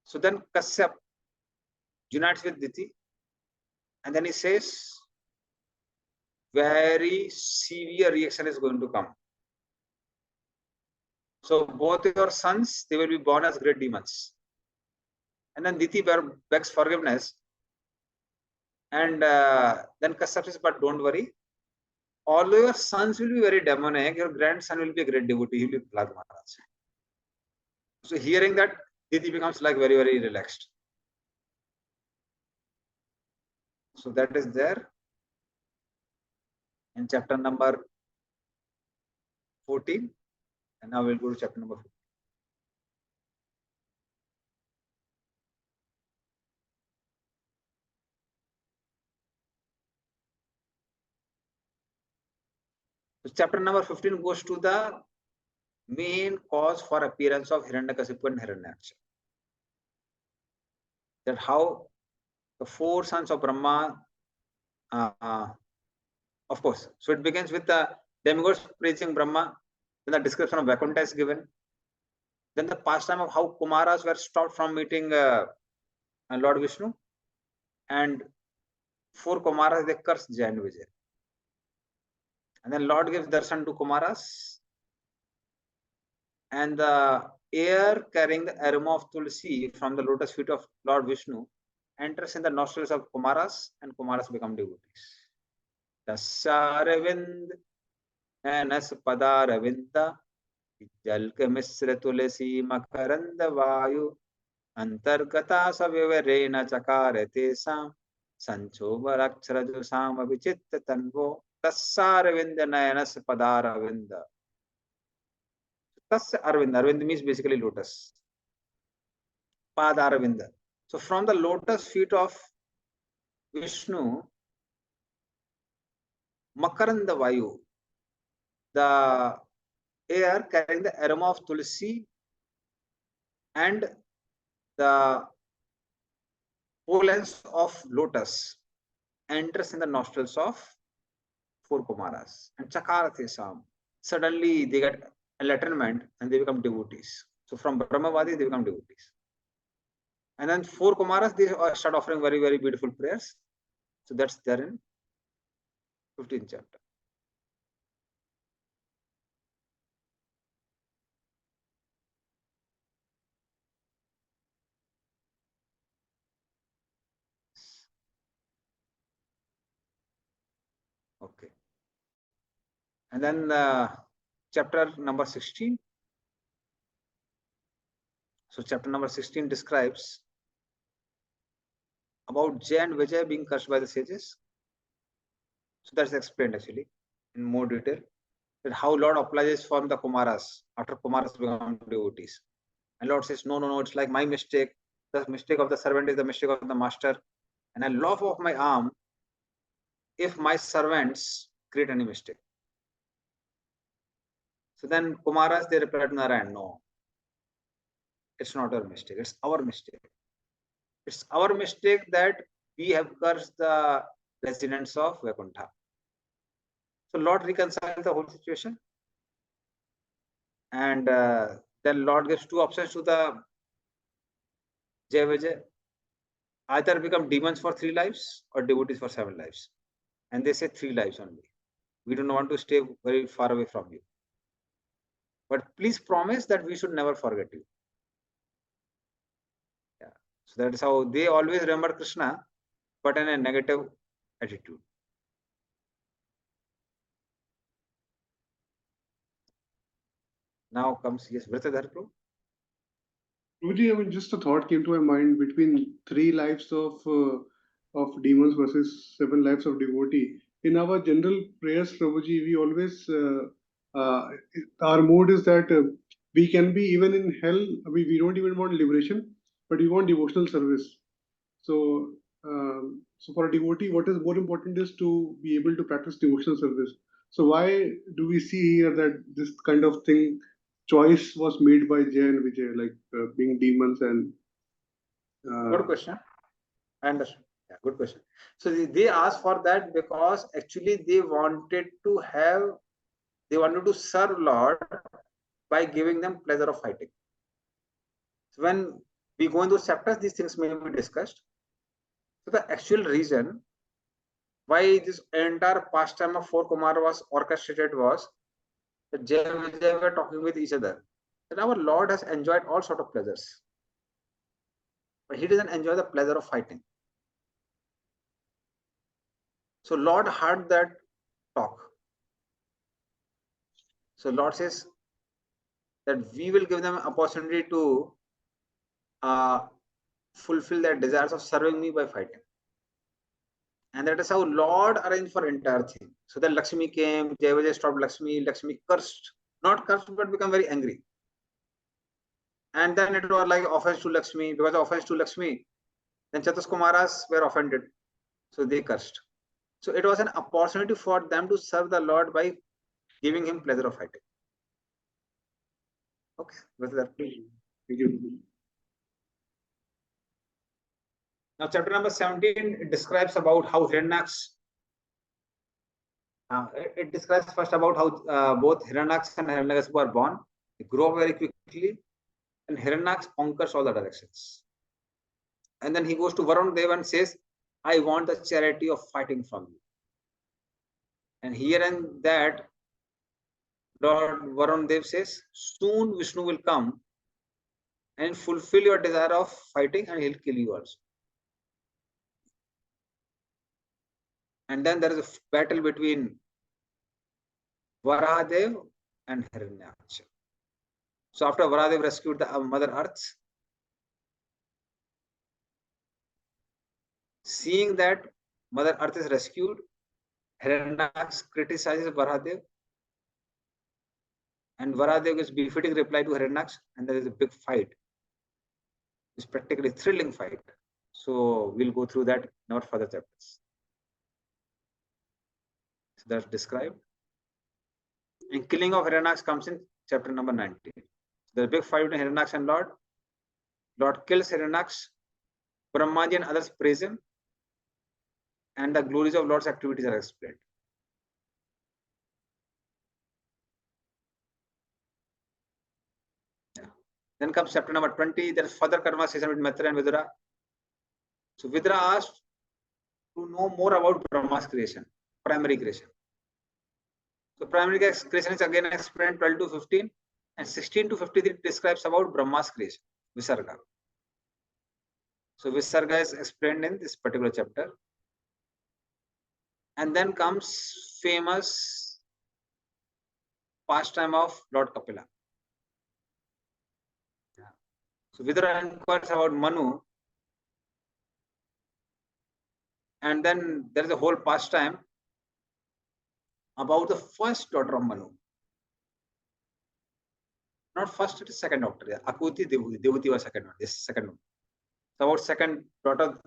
A: So then Kashyap unites with Diti, and then he says, very severe reaction is going to come. So both your sons, they will be born as great demons. And then Diti begs forgiveness. And then Kashyap says, but don't worry. Although your sons will be very demonic, your grandson will be a great devotee. He will be Prahlad Maharaj. So hearing that, Diti becomes like very, very relaxed. So that is there in chapter number 14. And now we'll go to chapter number 15. So chapter number 15 goes to the main cause for appearance of Hiranyakasipu and Hiranyaksha. That how the four sons of Brahma, of course. So it begins with the demigods praising Brahma. Then the description of Vaikuntha is given. Then the pastime of how Kumaras were stopped from meeting Lord Vishnu. And four Kumaras, they curse Jay and Vijay. And then Lord gives darshan to Kumaras. And the air carrying the aroma of Tulsi from the lotus feet of Lord Vishnu enters in the nostrils of Kumaras, and Kumaras become devotees. Tasaravind Anas Padaravinda Jalka Misra Tulsi Makaranda Vayu Antargata Savivarena Chakarate Sam Sanchobarakshara Sam Avichitta Tanvo Tasaravinda Nayanas Padaravinda. Tas Arvind. Arvind means basically lotus. Pad Arvinda. So from the lotus feet of Vishnu, Makaranda Vayu, the air carrying the aroma of Tulsi and the pollens of lotus enters in the nostrils of four Kumaras. And Chakarate Sam. Suddenly they get enlightenment and they become devotees. So from Brahmavadi, they become devotees. And then four Kumaras, they start offering very, very beautiful prayers. So that's there in 15th chapter. Okay. And then chapter number 16. So chapter number 16 describes about Jay and Vijay being cursed by the sages. So that's explained actually in more detail. That how Lord obliges from the Kumaras after Kumaras become devotees. And Lord says, no, no, no, it's like my mistake. The mistake of the servant is the mistake of the master. And I love off my arm if my servants create any mistake. So then Kumaras, they replied to Narayan, no, it's not our mistake, it's our mistake. It's our mistake that we have cursed the residents of Vaikuntha. So Lord reconciled the whole situation. And then Lord gives two options to the Jay Vijay. Either become demons for 3 lives or devotees for 7 lives. And they say 3 lives only. We don't want to stay very far away from you. But please promise that we should never forget you. Yeah. So that is how they always remember Krishna, but in a negative attitude. Now comes, yes, Vritadharpru.
B: Guruji, I mean, just a thought came to my mind between 3 lives of demons versus 7 lives of devotee. In our general prayers, Prabhuji, we always our mood is that we can be even in hell. We don't even want liberation, but we want devotional service. So, so for a devotee, what is more important is to be able to practice devotional service. So why do we see here that this kind of thing? Choice was made by Jay and Vijay, like being demons and.
A: Good question. I understand. Yeah, good question. So they asked for that because actually they wanted to serve Lord by giving them pleasure of fighting. So when we go into chapters, these things may be discussed. So the actual reason why this entire pastime of 4 Kumar was orchestrated was that Jay and Vijay were talking with each other. That our Lord has enjoyed all sort of pleasures, but he doesn't enjoy the pleasure of fighting. So Lord heard that talk. So Lord says that we will give them an opportunity to fulfill their desires of serving me by fighting. And that is how Lord arranged for entire thing. So then Lakshmi came, Jayavijay stopped Lakshmi, Lakshmi cursed, not cursed, but become very angry. And then it was like offense to Lakshmi. Because of offense to Lakshmi, then Chatus Kumaras were offended. So they cursed. So it was an opportunity for them to serve the Lord by giving him pleasure of fighting. Okay, with that. Thank you. Now, chapter number 17 describes about how Hiranyaks. It describes first about how both Hiranyaks and Hiranyakashipu were born. They grow up very quickly, and Hiranyaks conquers all the directions. And then he goes to Varun Dev and says, "I want the charity of fighting from you." And here and that, Lord Varun Dev says, "Soon Vishnu will come and fulfill your desire of fighting, and he'll kill you also." And then there is a battle between Varahadev and Hiranyaksha. So after Varahadev rescued the Mother Earth, seeing that Mother Earth is rescued, Hiranyaksha criticizes Varahadev, and Varahadev gives befitting reply to Hiranyaksha, and there is a big fight. It's practically a thrilling fight. So we'll go through that in our further chapters. So that's described. And killing of Hiranyaksha comes in chapter number 19. There's a big fight between Hiranyaksha and Lord. Lord kills Hiranyaksha. Brahmaji and others praise him. And the glories of Lord's activities are explained. Yeah. Then comes chapter number 20. There is further conversation with Maitra and Vidura. So Vidura asked to know more about Brahma's creation, primary creation. So primary creation is again explained 12 to 15, and 16 to 53 describes about Brahma's creation, Visarga. So Visarga is explained in this particular chapter. And then comes famous pastime of Lord Kapila. Yeah. So Vidura inquires about Manu, and then there is a whole pastime about the first daughter of Manu. Not first, it is second daughter. Yeah. Akuti, Devuti. Devuti was second one. This second one. So about second daughter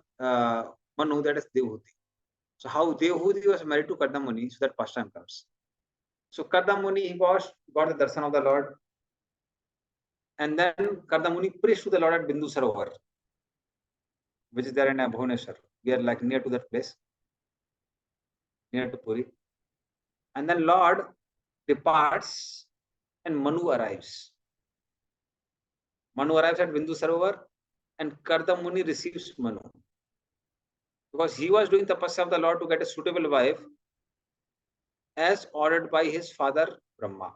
A: Manu, that is Devuti. So how Devuti was married to Kardamuni, so that pastime comes. So Kardamuni, he got the darshan of the Lord. And then Kardamuni preached to the Lord at Bindu Sarovar, which is there in Bhubaneswar. We are like near to that place, near to Puri. And then Lord departs and Manu arrives. Manu arrives at Bindu Sarovar, and Kardamuni receives Manu. Because he was doing tapasya of the Lord to get a suitable wife as ordered by his father Brahma.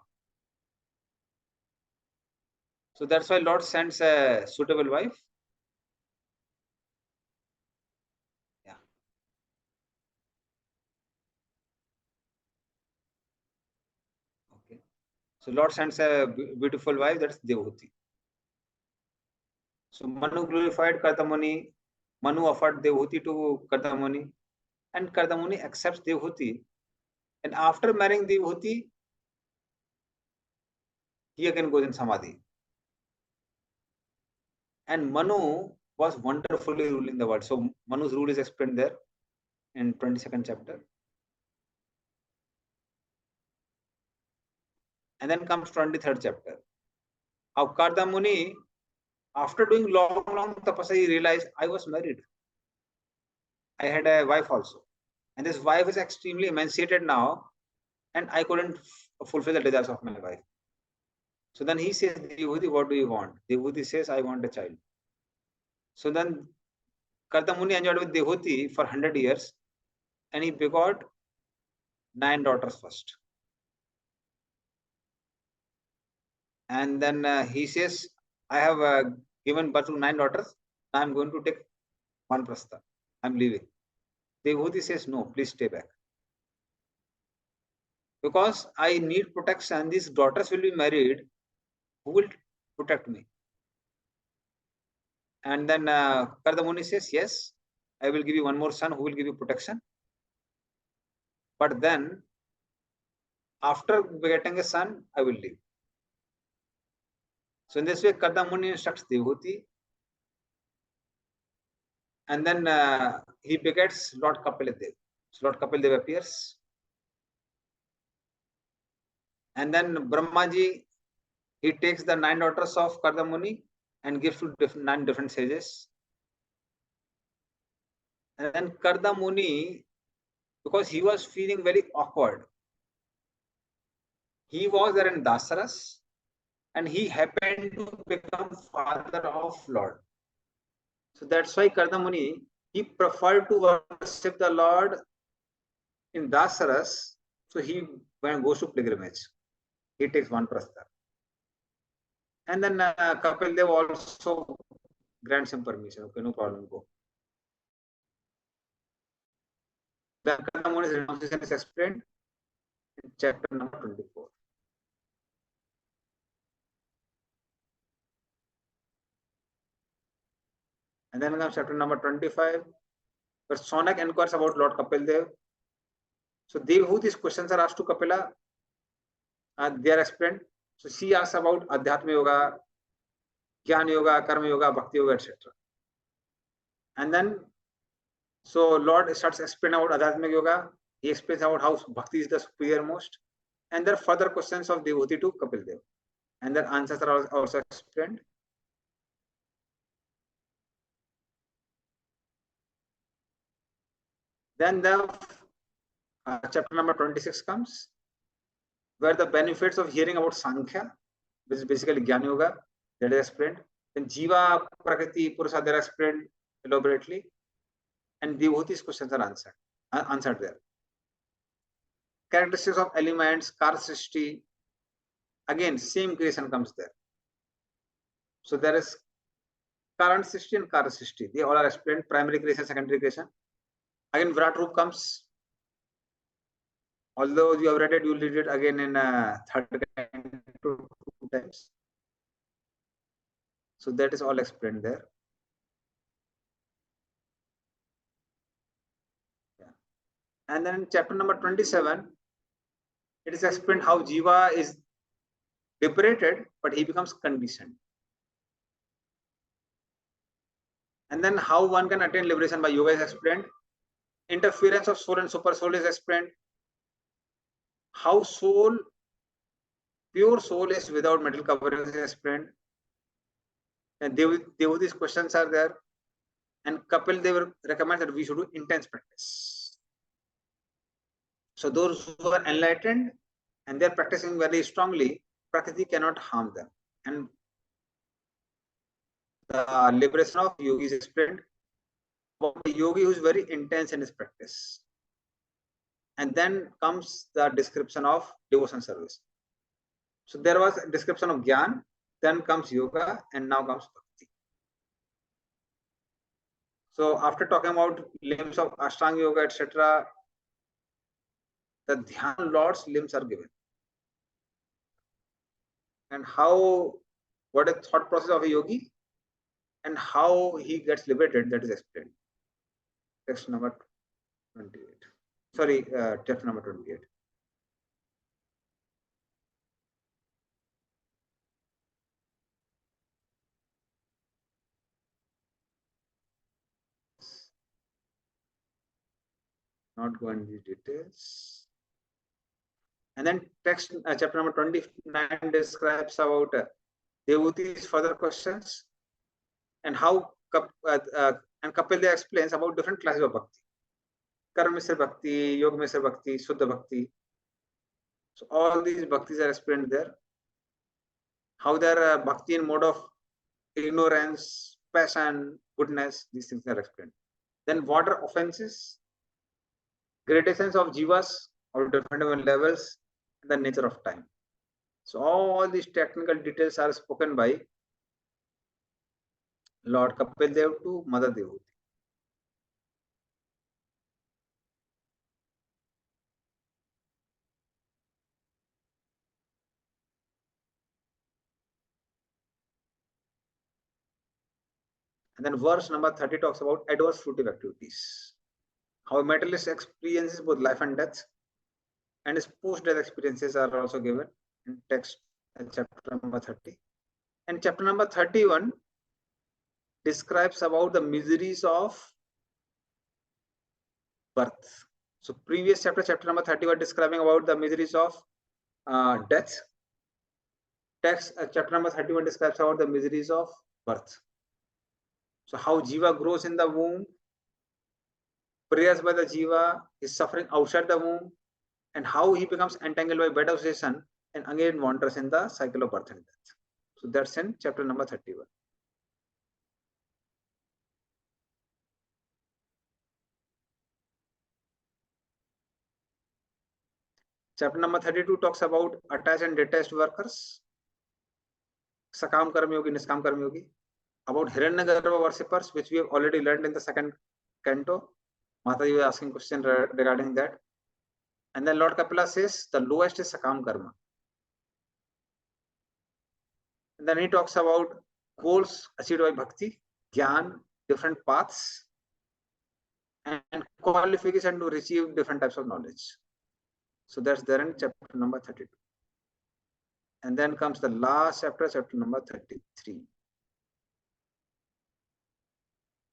A: So that's why Lord sends a suitable wife. Yeah. Okay. So Lord sends a beautiful wife, that's Devuti. So Manu glorified Kardamuni. Manu offered Devuti to Kardamuni, and Kardamuni accepts Devuti. And after marrying Devuti, he again goes in Samadhi. And Manu was wonderfully ruling the world. So Manu's rule is explained there in 22nd chapter. And then comes 23rd chapter. How Kardamuni, after doing long tapasya, he realized, I was married. I had a wife also, and this wife is extremely emancipated now, and I couldn't fulfill the desires of my wife. So then he says, Devhuti, what do you want? Devhuti says, I want a child. So then Karta Muni enjoyed with Devhuti for 100 years, and he begot 9 daughters first. And then he says, I have given birth to 9 daughters. Now I'm going to take one prastha. I'm leaving. Devhuti says, no, please stay back. Because I need protection. These daughters will be married. Who will protect me? And then Karta Muni says, yes, I will give you one more son who will give you protection. But then, after getting a son, I will leave. So in this way, Karta Muni instructs Devhuti. And then he begets Lord Kapil Dev. So Lord Kapil Dev appears. And then Brahmaji, he takes the 9 daughters of Karta Muni and gives to 9 different sages. And then Karta Muni, because he was feeling very awkward, he was there in Dasaras, and he happened to become father of Lord. So that's why Karta Muni, he preferred to worship the Lord in Dasaras. So he goes to pilgrimage. He takes one prastha. And then Kapil Dev also grants him permission. Okay, no problem, go. The Karta Muni's renunciation is explained in chapter number 24. And then comes chapter number 25, where Sonak inquires about Lord Kapil Dev. So Devhuti's questions are asked to Kapila. They are explained. So she asks about Adhyatma Yoga, Jnana Yoga, Karma Yoga, Bhakti Yoga, etc. And then, so Lord starts explaining about Adhyatma Yoga. He explains about how Bhakti is the superior most. And there are further questions of Devhuti to Kapil Dev. And their answers are also explained. Then the chapter number 26 comes, where the benefits of hearing about Sankhya, which is basically Jnana Yoga, that is explained. Then Jiva, Prakriti, Purusha, they are explained elaborately. And Devhuti's questions are answered there. Characteristics of elements, Kar Srishti, again, same creation comes there. So there is Karan Srishti and Kar Srishti. They all are explained, primary creation, secondary creation. Again, Virat Roop comes. Although you have read it, you will read it again in third two times. So that is all explained there. Yeah. And then in chapter number 27, it is explained how Jiva is liberated, but he becomes conditioned. And then how one can attain liberation by yoga is explained. Interference of soul and super soul is explained. How soul, pure soul, is without metal covering is explained. And Devhuti's questions are there. And Kapil Dev recommends that we should do intense practice. So those who are enlightened and they are practicing very strongly, Prakriti cannot harm them. And the liberation of yogi is explained about a yogi who is very intense in his practice. And then comes the description of devotion service. So there was a description of Gyan, then comes yoga, and now comes Bhakti. So after talking about limbs of Ashtanga Yoga, etc., the Dhyan Lord's limbs are given. And how, what is the thought process of a yogi and how he gets liberated, that is explained. Text number 28. Sorry, chapter number 28. Not go into details. And then text chapter number 29 describes about Devhuti's further questions and how and Kapil Dev explains about different classes of bhakti. Karma Mishra Bhakti, Yoga Mishra Bhakti, Suddha Bhakti. So all these bhaktis are explained there. How they are bhakti in mode of ignorance, passion, goodness, these things are explained. Then what are offenses, gradations of jivas or different levels, and the nature of time. So all these technical details are spoken by Lord Kapil Dev to Mother Devhuti. And then verse number 30 talks about adverse fruitive activities. How a materialist experiences both life and death, and his post-death experiences are also given in text chapter number 30. And chapter number 31 describes about the miseries of birth. So previous chapter number 30 was describing about the miseries of death. Text chapter number 31 describes about the miseries of birth. So how jiva grows in the womb, prayers by the jiva, is suffering outside the womb, and how he becomes entangled by bad association and again wanders in the cycle of birth and death. So that's in chapter number 31. Chapter number 32 talks about attached and detached workers, Sakam Karma Yogi, Niskam Karma Yogi, about Hiranyagarbha worshippers, which we have already learned in the second canto. Mataji was asking question regarding that. And then Lord Kapila says the lowest is Sakam Karma. And then he talks about goals achieved by Bhakti, Gyan, different paths, and qualification to receive different types of knowledge. So that's there in chapter number 32. And then comes the last chapter, chapter number 33.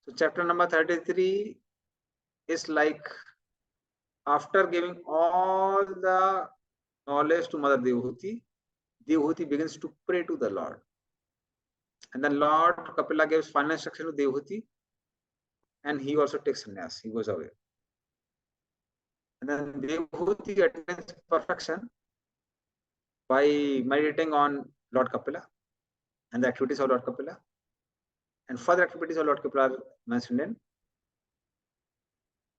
A: So chapter number 33 is like after giving all the knowledge to Mother Devhuti, Devhuti begins to pray to the Lord. And then Lord Kapila gives final instruction to Devhuti, and he also takes sannyas, he goes away. And then Devhuti attains perfection by meditating on Lord Kapila and the activities of Lord Kapila. And further activities of Lord Kapila are mentioned in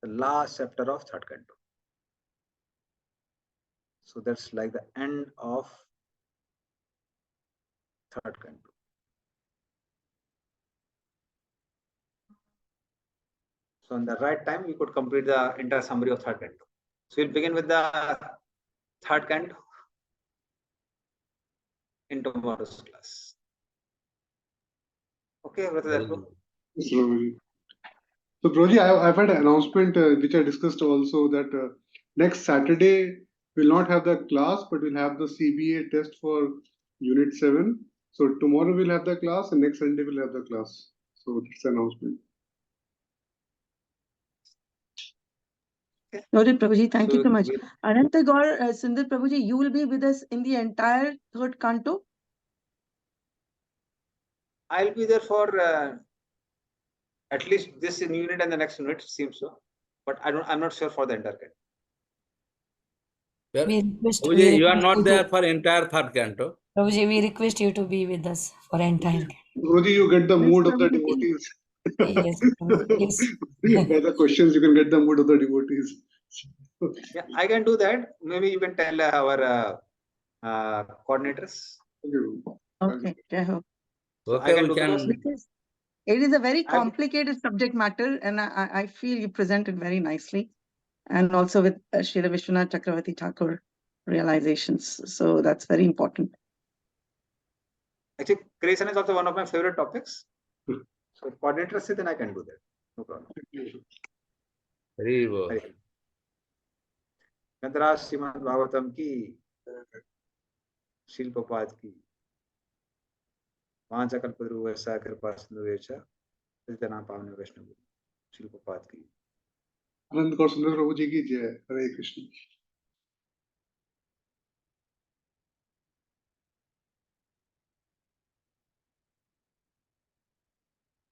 A: the last chapter of third canto. So that's like the end of third canto. So in the right time, we could complete the entire summary of third canto. So we'll begin with the third canto in tomorrow's class. Okay, Vrata.
B: Yes, Prabhuji. So, Prabhuji, I've had an announcement which I discussed also that next Saturday we'll not have the class, but we'll have the CBA test for Unit 7. So tomorrow we'll have the class, and next Sunday we'll have the class. So that's the announcement.
E: Noted, Prabhuji. Thank you so much.
A: we'll-
E: Ananta Gaur, Sundar Prabhuji, you will be with us in the entire third canto.
A: I'll be there for at least this unit and the next unit, seems so. But I'm not sure for the entire canto.
C: Prabhuji, you are not there for entire third canto.
G: Prabhuji, we request you to be with us for entire.
B: Prabhuji, you get the
E: Yes,
B: mood of the
E: Prabhuji.
B: devotees.
G: Yes, yes.
B: By the questions, you can get the mood of the devotees.
A: Yeah, I can do that. Maybe you can tell our coordinators.
E: Okay. Jai Ho.
A: So
C: Okay,
A: I can
C: we
A: do
C: can.
E: Because it is a very
A: I have-
E: complicated subject matter, and I feel you presented very nicely, and also with Srila Vishwanath Chakravarti Thakur realizations. So that's very important.
A: Actually, creation is also one of my favorite topics. So if coordinators say, then I can do that. No problem.
C: Very well.
A: गंधराज Shrimad Bhagavatam की, शील प्रपात की, पांच कल्पतरुवैसा कृपा सिंधुवेचा पतितनां पावने वैष्णव शील प्रपात की।
B: Anand Gaur Sundar Prabhuji ki jai. Hare Krishna.